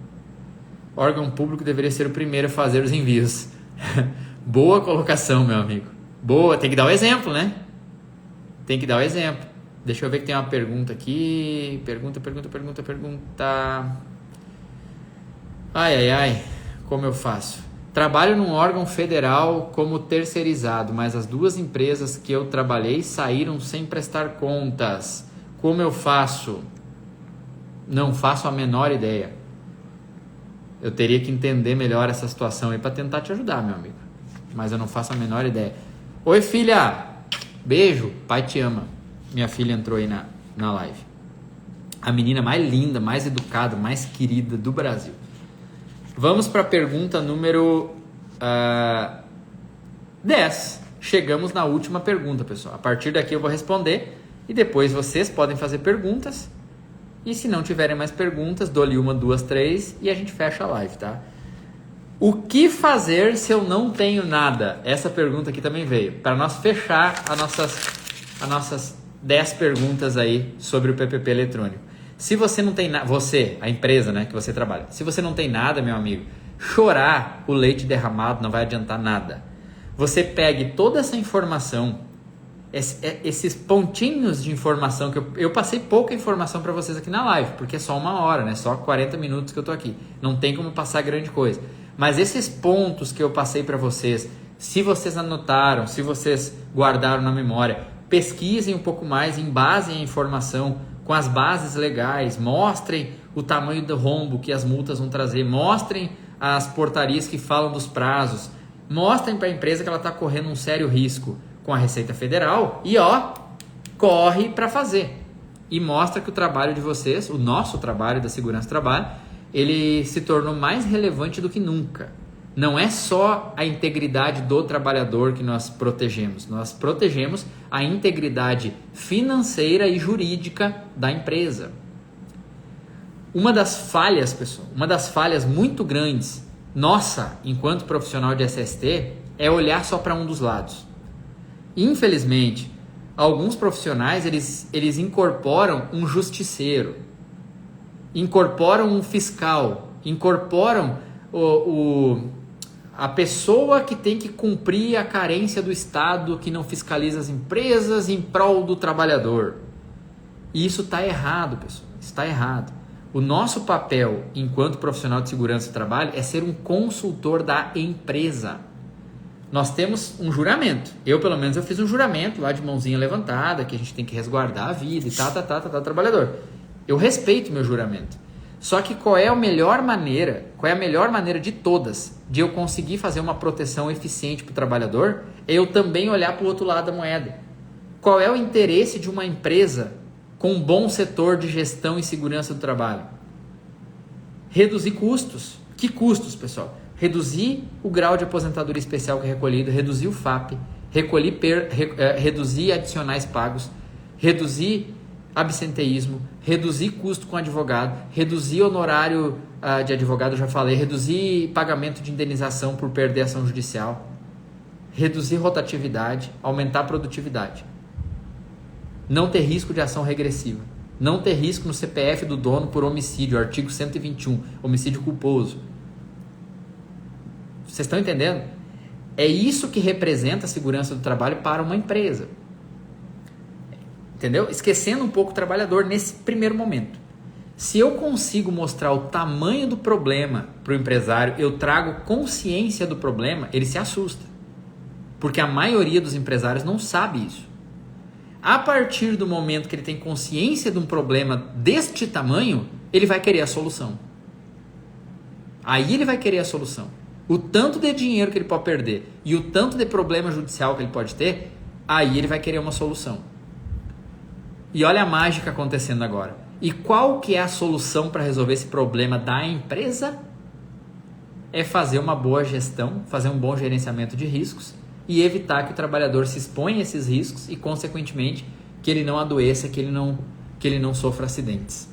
O órgão público deveria ser o primeiro a fazer os envios. Boa colocação, meu amigo. Boa, tem que dar o exemplo, né? Tem que dar o exemplo. Deixa eu ver que tem uma pergunta aqui. Pergunta. Ai, como eu faço? Trabalho num órgão federal como terceirizado, mas as duas empresas que eu trabalhei saíram sem prestar contas. Como eu faço? Não faço a menor ideia. Eu teria que entender melhor essa situação aí para tentar te ajudar, meu amigo. Mas eu não faço a menor ideia. Oi, filha. Beijo. Pai te ama. Minha filha entrou aí na live. A menina mais linda, mais educada, mais querida do Brasil. Vamos para a pergunta número 10. Chegamos na última pergunta, pessoal. A partir daqui eu vou responder e depois vocês podem fazer perguntas. E se não tiverem mais perguntas, dou-lhe 1, 2, 3 e a gente fecha a live, tá? O que fazer se eu não tenho nada? Essa pergunta aqui também veio. Para nós fechar as nossas 10 perguntas aí sobre o PPP eletrônico. Se você não tem nada, você, a empresa, né, que você trabalha, se você não tem nada, meu amigo, chorar o leite derramado não vai adiantar nada. Você pegue toda essa informação, esses pontinhos de informação, que eu passei pouca informação para vocês aqui na live, porque é só 1 hora, né, só 40 minutos que eu tô aqui. Não tem como passar grande coisa. Mas esses pontos que eu passei para vocês, se vocês anotaram, se vocês guardaram na memória, pesquisem um pouco mais, embasem a informação com as bases legais, mostrem o tamanho do rombo que as multas vão trazer, mostrem as portarias que falam dos prazos, mostrem para a empresa que ela está correndo um sério risco com a Receita Federal e corre para fazer. E mostra que o trabalho de vocês, o nosso trabalho da Segurança do Trabalho, ele se tornou mais relevante do que nunca. Não é só a integridade do trabalhador que nós protegemos a integridade financeira e jurídica da empresa. Uma das falhas, pessoal, uma das falhas muito grandes, nossa, enquanto profissional de SST, é olhar só para um dos lados. Infelizmente, alguns profissionais, eles incorporam um justiceiro, incorporam um fiscal, incorporam a pessoa que tem que cumprir a carência do Estado, que não fiscaliza as empresas em prol do trabalhador. E isso está errado, pessoal. Está errado. O nosso papel, enquanto profissional de segurança do trabalho, é ser um consultor da empresa. Nós temos um juramento. Eu, pelo menos, eu fiz um juramento lá de mãozinha levantada, que a gente tem que resguardar a vida e trabalhador. Eu respeito meu juramento. Só que qual é a melhor maneira de todas de eu conseguir fazer uma proteção eficiente para o trabalhador? É eu também olhar para o outro lado da moeda. Qual é o interesse de uma empresa com um bom setor de gestão e segurança do trabalho? Reduzir custos. Que custos, pessoal? Reduzir o grau de aposentadoria especial que é recolhido, reduzir o FAP, reduzir adicionais pagos, reduzir absenteísmo, reduzir custo com advogado, reduzir honorário de advogado, eu já falei, reduzir pagamento de indenização por perder ação judicial, reduzir rotatividade, aumentar a produtividade, não ter risco de ação regressiva, não ter risco no CPF do dono por homicídio, artigo 121, homicídio culposo. Vocês estão entendendo? É isso que representa a segurança do trabalho para uma empresa. Entendeu? Esquecendo um pouco o trabalhador nesse primeiro momento. Se eu consigo mostrar o tamanho do problema para o empresário, eu trago consciência do problema, ele se assusta. Porque a maioria dos empresários não sabe isso. A partir do momento que ele tem consciência de um problema deste tamanho, ele vai querer a solução. Aí ele vai querer a solução. O tanto de dinheiro que ele pode perder e o tanto de problema judicial que ele pode ter, aí ele vai querer uma solução. E olha a mágica acontecendo agora. E qual que é a solução para resolver esse problema da empresa? É fazer uma boa gestão, fazer um bom gerenciamento de riscos e evitar que o trabalhador se exponha a esses riscos e, consequentemente, que ele não adoeça, que ele não sofra acidentes.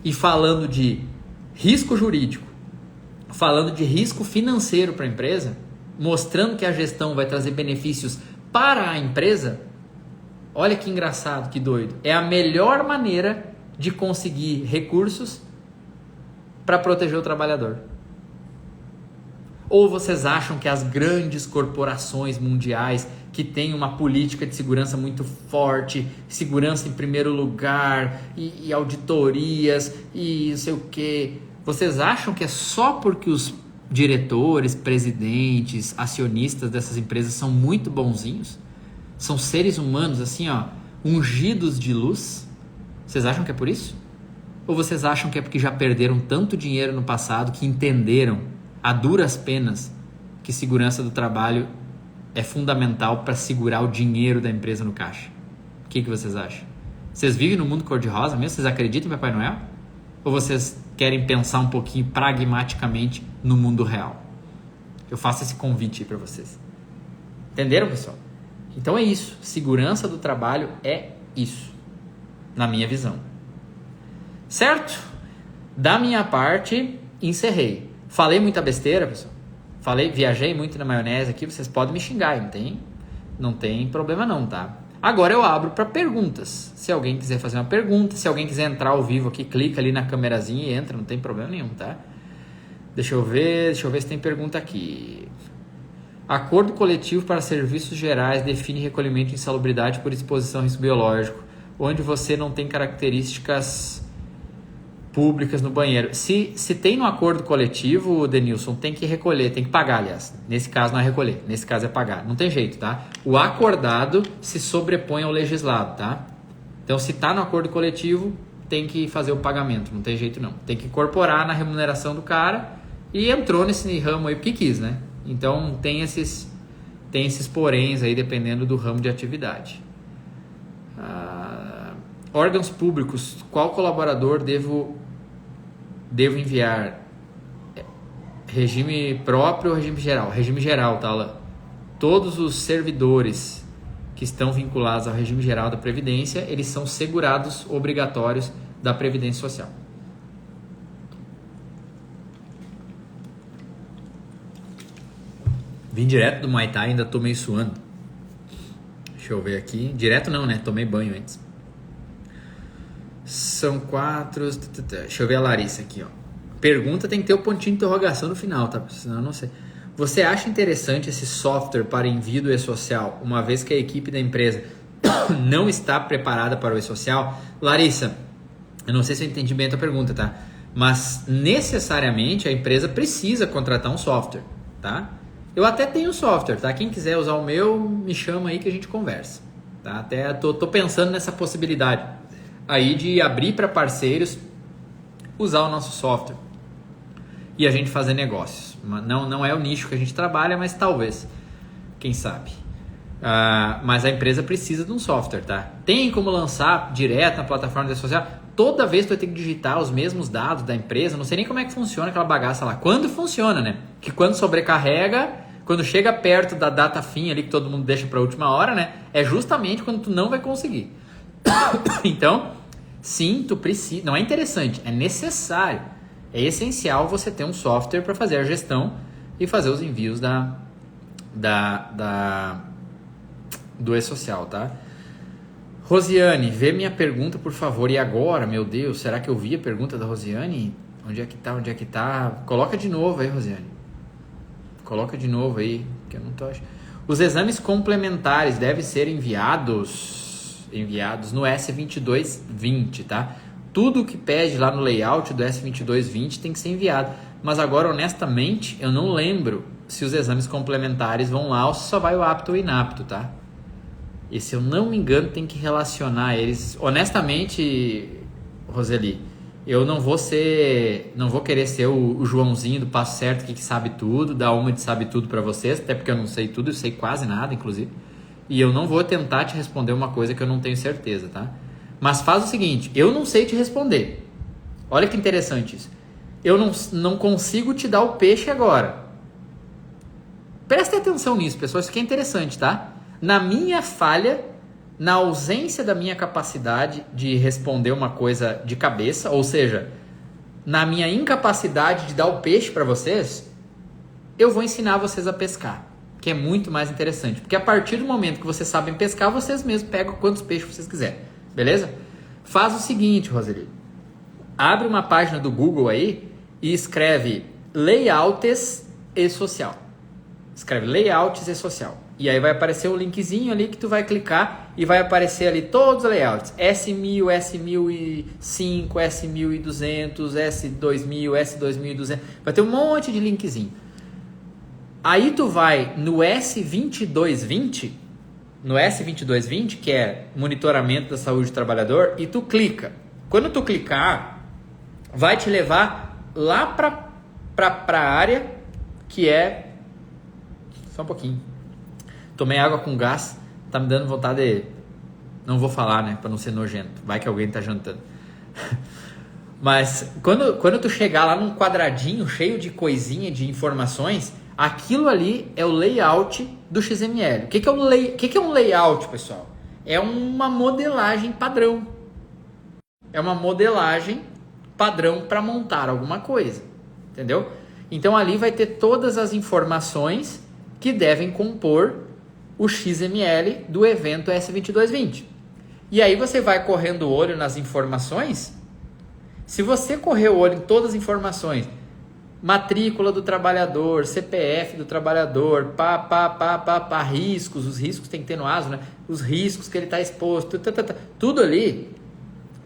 E falando de risco jurídico, falando de risco financeiro para a empresa, mostrando que a gestão vai trazer benefícios para a empresa, olha que engraçado, que doido. É a melhor maneira de conseguir recursos para proteger o trabalhador. Ou vocês acham que as grandes corporações mundiais que têm uma política de segurança muito forte, segurança em primeiro lugar, e auditorias, e não sei o quê, vocês acham que é só porque os diretores, presidentes, acionistas dessas empresas são muito bonzinhos? São seres humanos assim, ungidos de luz? Vocês acham que é por isso? Ou vocês acham que é porque já perderam tanto dinheiro no passado que entenderam a duras penas que segurança do trabalho é fundamental para segurar o dinheiro da empresa no caixa? O que vocês acham? Vocês vivem no mundo cor-de-rosa mesmo? Vocês acreditam em Papai Noel? Ou vocês querem pensar um pouquinho pragmaticamente no mundo real? Eu faço esse convite aí para vocês. Entenderam, pessoal? Então é isso. Segurança do trabalho é isso, na minha visão. Certo? Da minha parte, encerrei. Falei muita besteira, pessoal. Viajei muito na maionese aqui. Vocês podem me xingar, não tem problema não, tá? Agora eu abro para perguntas. Se alguém quiser fazer uma pergunta, se alguém quiser entrar ao vivo aqui, clica ali na câmerazinha e entra, não tem problema nenhum, tá? Deixa eu ver se tem pergunta aqui. Acordo coletivo para serviços gerais define recolhimento de insalubridade por exposição a risco biológico, onde você não tem características públicas no banheiro. Se tem no acordo coletivo, Denilson, tem que recolher, tem que pagar, aliás. Nesse caso não é recolher, nesse caso é pagar. Não tem jeito, tá? O acordado se sobrepõe ao legislado, tá? Então, se tá no acordo coletivo, tem que fazer o pagamento, não tem jeito não. Tem que incorporar na remuneração do cara e entrou nesse ramo aí porque quis, né? Então, tem esses poréns aí, dependendo do ramo de atividade. Órgãos públicos, qual colaborador devo enviar? Regime próprio ou regime geral? Regime geral, tá? Todos os servidores que estão vinculados ao regime geral da Previdência, eles são segurados obrigatórios da Previdência Social. Vim direto do Muay Thai, ainda tô meio suando. Deixa eu ver aqui. Direto não, né? Tomei banho antes. São 4... Deixa eu ver a Larissa aqui, ó. Pergunta tem que ter o pontinho de interrogação no final, tá? Senão eu não sei. Você acha interessante esse software para envio do e-social, uma vez que a equipe da empresa não está preparada para o e-social? Larissa, eu não sei se eu entendi bem a tua pergunta, tá? Mas necessariamente a empresa precisa contratar um software, tá? Eu até tenho software, tá? Quem quiser usar o meu, me chama aí que a gente conversa, tá? Até tô pensando nessa possibilidade aí de abrir para parceiros usar o nosso software e a gente fazer negócios. Não é o nicho que a gente trabalha, mas talvez, quem sabe. Mas a empresa precisa de um software, tá? Tem como lançar direto na plataforma de rede social? Toda vez tu vai ter que digitar os mesmos dados da empresa, não sei nem como é que funciona aquela bagaça lá. Quando funciona, né? Que quando sobrecarrega, quando chega perto da data fim ali que todo mundo deixa para a última hora, né? É justamente quando tu não vai conseguir. Então, sim, tu precisa. Não é interessante, é necessário. É essencial você ter um software para fazer a gestão e fazer os envios do e-social, tá? Rosiane, vê minha pergunta, por favor. E agora, meu Deus, será que eu vi a pergunta da Rosiane? Onde é que tá? Coloca de novo aí, Rosiane. Coloca de novo aí, que eu não tô achando. Os exames complementares devem ser enviados no S2220, tá? Tudo que pede lá no layout do S2220 tem que ser enviado. Mas agora, honestamente, eu não lembro se os exames complementares vão lá ou se só vai o apto ou inapto, tá? E se eu não me engano, tem que relacionar eles. Honestamente, Roseli, eu não vou querer ser o Joãozinho do Passo Certo que sabe tudo, dar uma de sabe tudo para vocês, até porque eu não sei tudo, eu sei quase nada, inclusive. E eu não vou tentar te responder uma coisa que eu não tenho certeza, tá? Mas faz o seguinte, eu não sei te responder. Olha que interessante isso. Eu não consigo te dar o peixe agora. Prestem atenção nisso, pessoal, isso aqui é interessante, tá? Na minha falha, na ausência da minha capacidade de responder uma coisa de cabeça, ou seja, na minha incapacidade de dar o peixe para vocês, eu vou ensinar vocês a pescar, que é muito mais interessante. Porque a partir do momento que vocês sabem pescar, vocês mesmos pegam quantos peixes vocês quiserem. Beleza? Faz o seguinte, Roseli. Abre uma página do Google aí e escreve layouts e social. Escreve layouts e social. E aí vai aparecer um linkzinho ali que tu vai clicar e vai aparecer ali todos os layouts. S1000, S1005, S1200, S2000, S2200. Vai ter um monte de linkzinho. Aí tu vai no S2220, que é monitoramento da saúde do trabalhador, e tu clica. Quando tu clicar, vai te levar lá pra área que é... Só um pouquinho. Tomei água com gás, tá me dando vontade de Não vou falar, né? Para não ser nojento. Vai que alguém tá jantando. Mas quando tu chegar lá num quadradinho cheio de coisinha, de informações, aquilo ali é o layout do XML. O que é um layout, pessoal? É uma modelagem padrão. É uma modelagem padrão para montar alguma coisa. Entendeu? Então ali vai ter todas as informações que devem compor o XML do evento S2220. E aí você vai correndo o olho nas informações. Se você correr o olho em todas as informações, matrícula do trabalhador, CPF do trabalhador, riscos, os riscos tem que ter no ASO, né? Os riscos que ele está exposto, tudo ali,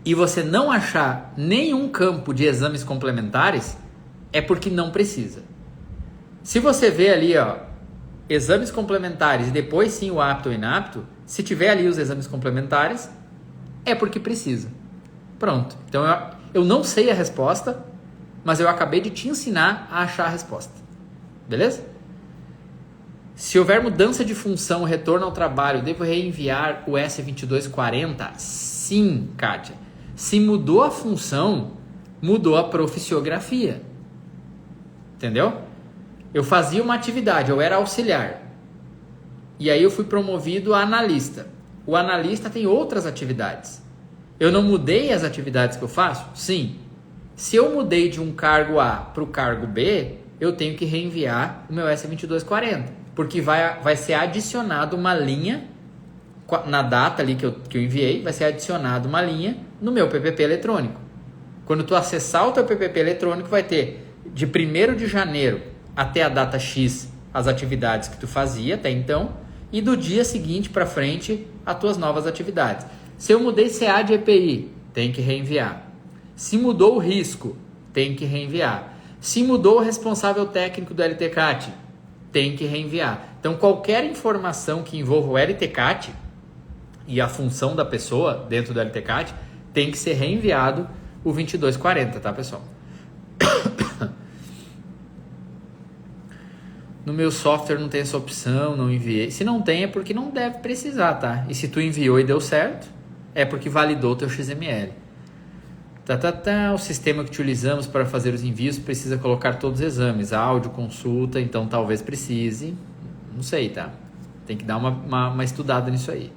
e você não achar nenhum campo de exames complementares, é porque não precisa. Se você vê ali, ó, exames complementares e depois sim o apto ou inapto, se tiver ali os exames complementares, é porque precisa. Pronto. Então eu não sei a resposta, mas eu acabei de te ensinar a achar a resposta. Beleza? Se houver mudança de função, retorno ao trabalho, devo reenviar o S2240? Sim, Kátia. Se mudou a função, mudou a proficiografia. Entendeu? Eu fazia uma atividade, eu era auxiliar. E aí eu fui promovido a analista. O analista tem outras atividades. Eu não mudei as atividades que eu faço? Sim. Se eu mudei de um cargo A para o cargo B, eu tenho que reenviar o meu S2240. Porque vai ser adicionado uma linha, na data ali que eu enviei, vai ser adicionado uma linha no meu PPP eletrônico. Quando tu acessar o teu PPP eletrônico, vai ter de 1º de janeiro até a data X as atividades que tu fazia até então, e do dia seguinte para frente as tuas novas atividades. Se eu mudei CA de EPI, tem que reenviar. Se mudou o risco, tem que reenviar. Se mudou o responsável técnico do LTCAT, tem que reenviar. Então, qualquer informação que envolva o LTCAT e a função da pessoa dentro do LTCAT, tem que ser reenviado o 2240, tá, pessoal? No meu software não tem essa opção, não enviei. Se não tem, é porque não deve precisar, tá? E se tu enviou e deu certo, é porque validou o teu XML. O sistema que utilizamos para fazer os envios precisa colocar todos os exames, áudio, consulta, então talvez precise. Não sei, tá? Tem que dar uma estudada nisso aí.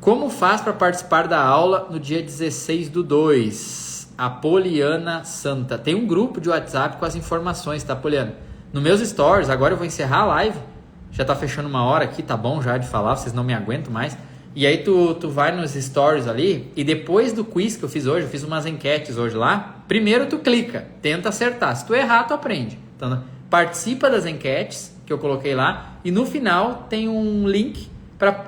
Como faz para participar da aula no dia 16/2? A Poliana Santa. Tem um grupo de WhatsApp com as informações, tá, Poliana? Nos meus stories, agora eu vou encerrar a live. Já tá fechando 1 hora aqui, tá bom já de falar, vocês não me aguentam mais. E aí tu vai nos stories ali, e depois do quiz que eu fiz hoje, eu fiz umas enquetes hoje lá, primeiro tu clica, tenta acertar. Se tu errar, tu aprende. Então, participa das enquetes que eu coloquei lá, e no final tem um link,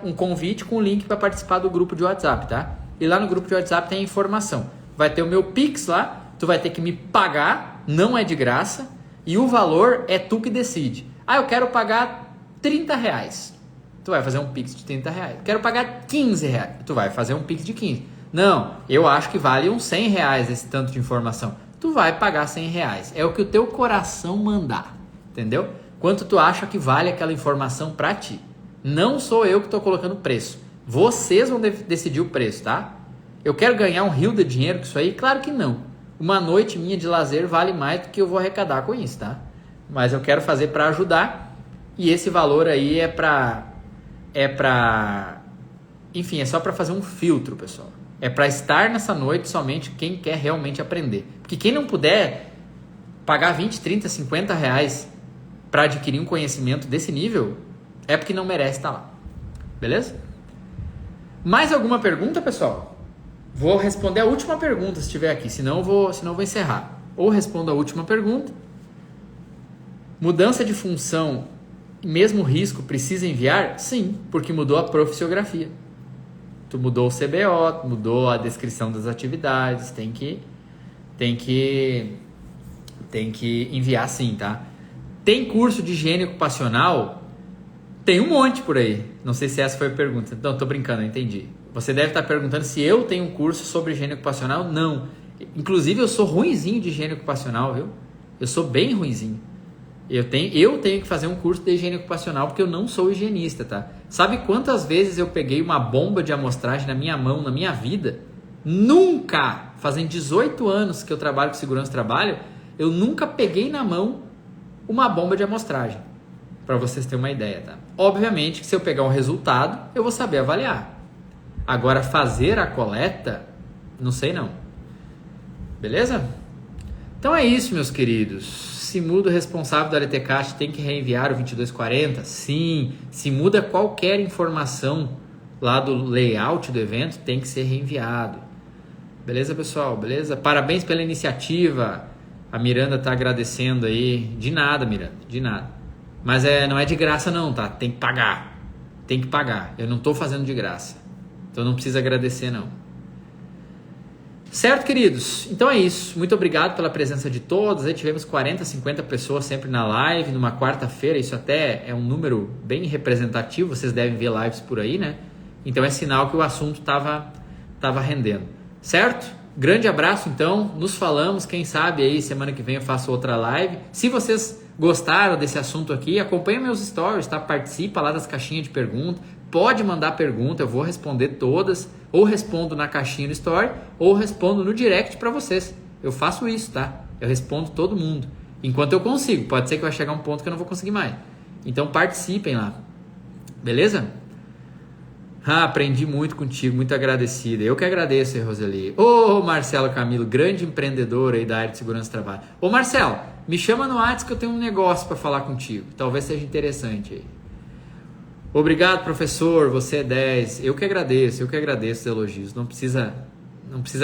um convite com um link para participar do grupo de WhatsApp, tá? E lá no grupo de WhatsApp tem a informação. Vai ter o meu Pix lá, tu vai ter que me pagar, não é de graça, e o valor é tu que decide. Ah, eu quero pagar R$30. Tu vai fazer um Pix de R$30. Quero pagar R$15. Tu vai fazer um Pix de 15. Não, eu acho que vale uns R$100 esse tanto de informação. Tu vai pagar R$100. É o que o teu coração mandar, entendeu? Quanto tu acha que vale aquela informação pra ti. Não sou eu que estou colocando preço. Vocês vão decidir o preço, tá? Eu quero ganhar um rio de dinheiro com isso aí? Claro que não. Uma noite minha de lazer vale mais do que eu vou arrecadar com isso, tá? Mas eu quero fazer para ajudar, e esse valor aí enfim, é só para fazer um filtro, pessoal. É para estar nessa noite somente quem quer realmente aprender. Porque quem não puder pagar 20, 30, 50 reais para adquirir um conhecimento desse nível, é porque não merece estar lá. Beleza? Mais alguma pergunta, pessoal? Vou responder a última pergunta se tiver aqui, senão eu vou encerrar. Ou respondo a última pergunta. Mudança de função, mesmo risco, precisa enviar? Sim, porque mudou a proficiografia. Tu mudou o CBO, mudou a descrição das atividades, tem que enviar sim, tá? Tem curso de higiene ocupacional? Tem um monte por aí. Não sei se essa foi a pergunta. Não, tô brincando, eu entendi. Você deve estar perguntando se eu tenho um curso sobre higiene ocupacional. Não. Inclusive, eu sou ruinzinho de higiene ocupacional, viu? Eu sou bem ruinzinho. Eu tenho que fazer um curso de higiene ocupacional porque eu não sou higienista, tá? Sabe quantas vezes eu peguei uma bomba de amostragem na minha mão, na minha vida? Nunca! Fazem 18 anos que eu trabalho com segurança do trabalho, eu nunca peguei na mão uma bomba de amostragem. Para vocês terem uma ideia, tá? Obviamente que se eu pegar um resultado, eu vou saber avaliar. Agora, fazer a coleta, não sei não. Beleza? Então é isso, meus queridos. Se muda o responsável da LTCast, tem que reenviar o 2240? Sim. Se muda qualquer informação lá do layout do evento, tem que ser reenviado. Beleza, pessoal? Beleza? Parabéns pela iniciativa. A Miranda tá agradecendo aí. De nada, Miranda. De nada. Mas não é de graça não, tá? Tem que pagar. Tem que pagar. Eu não tô fazendo de graça. Então não precisa agradecer não. Certo, queridos? Então é isso. Muito obrigado pela presença de todos. Aí tivemos 40, 50 pessoas sempre na live, numa quarta-feira. Isso até é um número bem representativo. Vocês devem ver lives por aí, né? Então é sinal que o assunto tava rendendo. Certo? Grande abraço, então. Nos falamos. Quem sabe aí semana que vem eu faço outra live. Se vocês gostaram desse assunto aqui, acompanha meus stories, tá? Participa lá das caixinhas de perguntas. Pode mandar pergunta, eu vou responder todas. Ou respondo na caixinha do story, ou respondo no direct para vocês. Eu faço isso, tá? Eu respondo todo mundo. Enquanto eu consigo. Pode ser que vai chegar um ponto que eu não vou conseguir mais. Então participem lá. Beleza? Aprendi muito contigo, muito agradecida. Eu que agradeço, Roseli. Ô, Marcelo Camilo, grande empreendedor aí da área de segurança do trabalho. Ô, Marcelo, me chama no WhatsApp que eu tenho um negócio para falar contigo. Talvez seja interessante aí. Obrigado, professor, você é 10. Eu que agradeço os elogios. Não precisa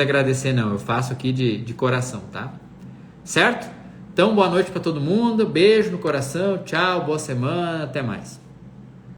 agradecer não, eu faço aqui de coração, tá? Certo? Então, boa noite para todo mundo, beijo no coração, tchau, boa semana, até mais.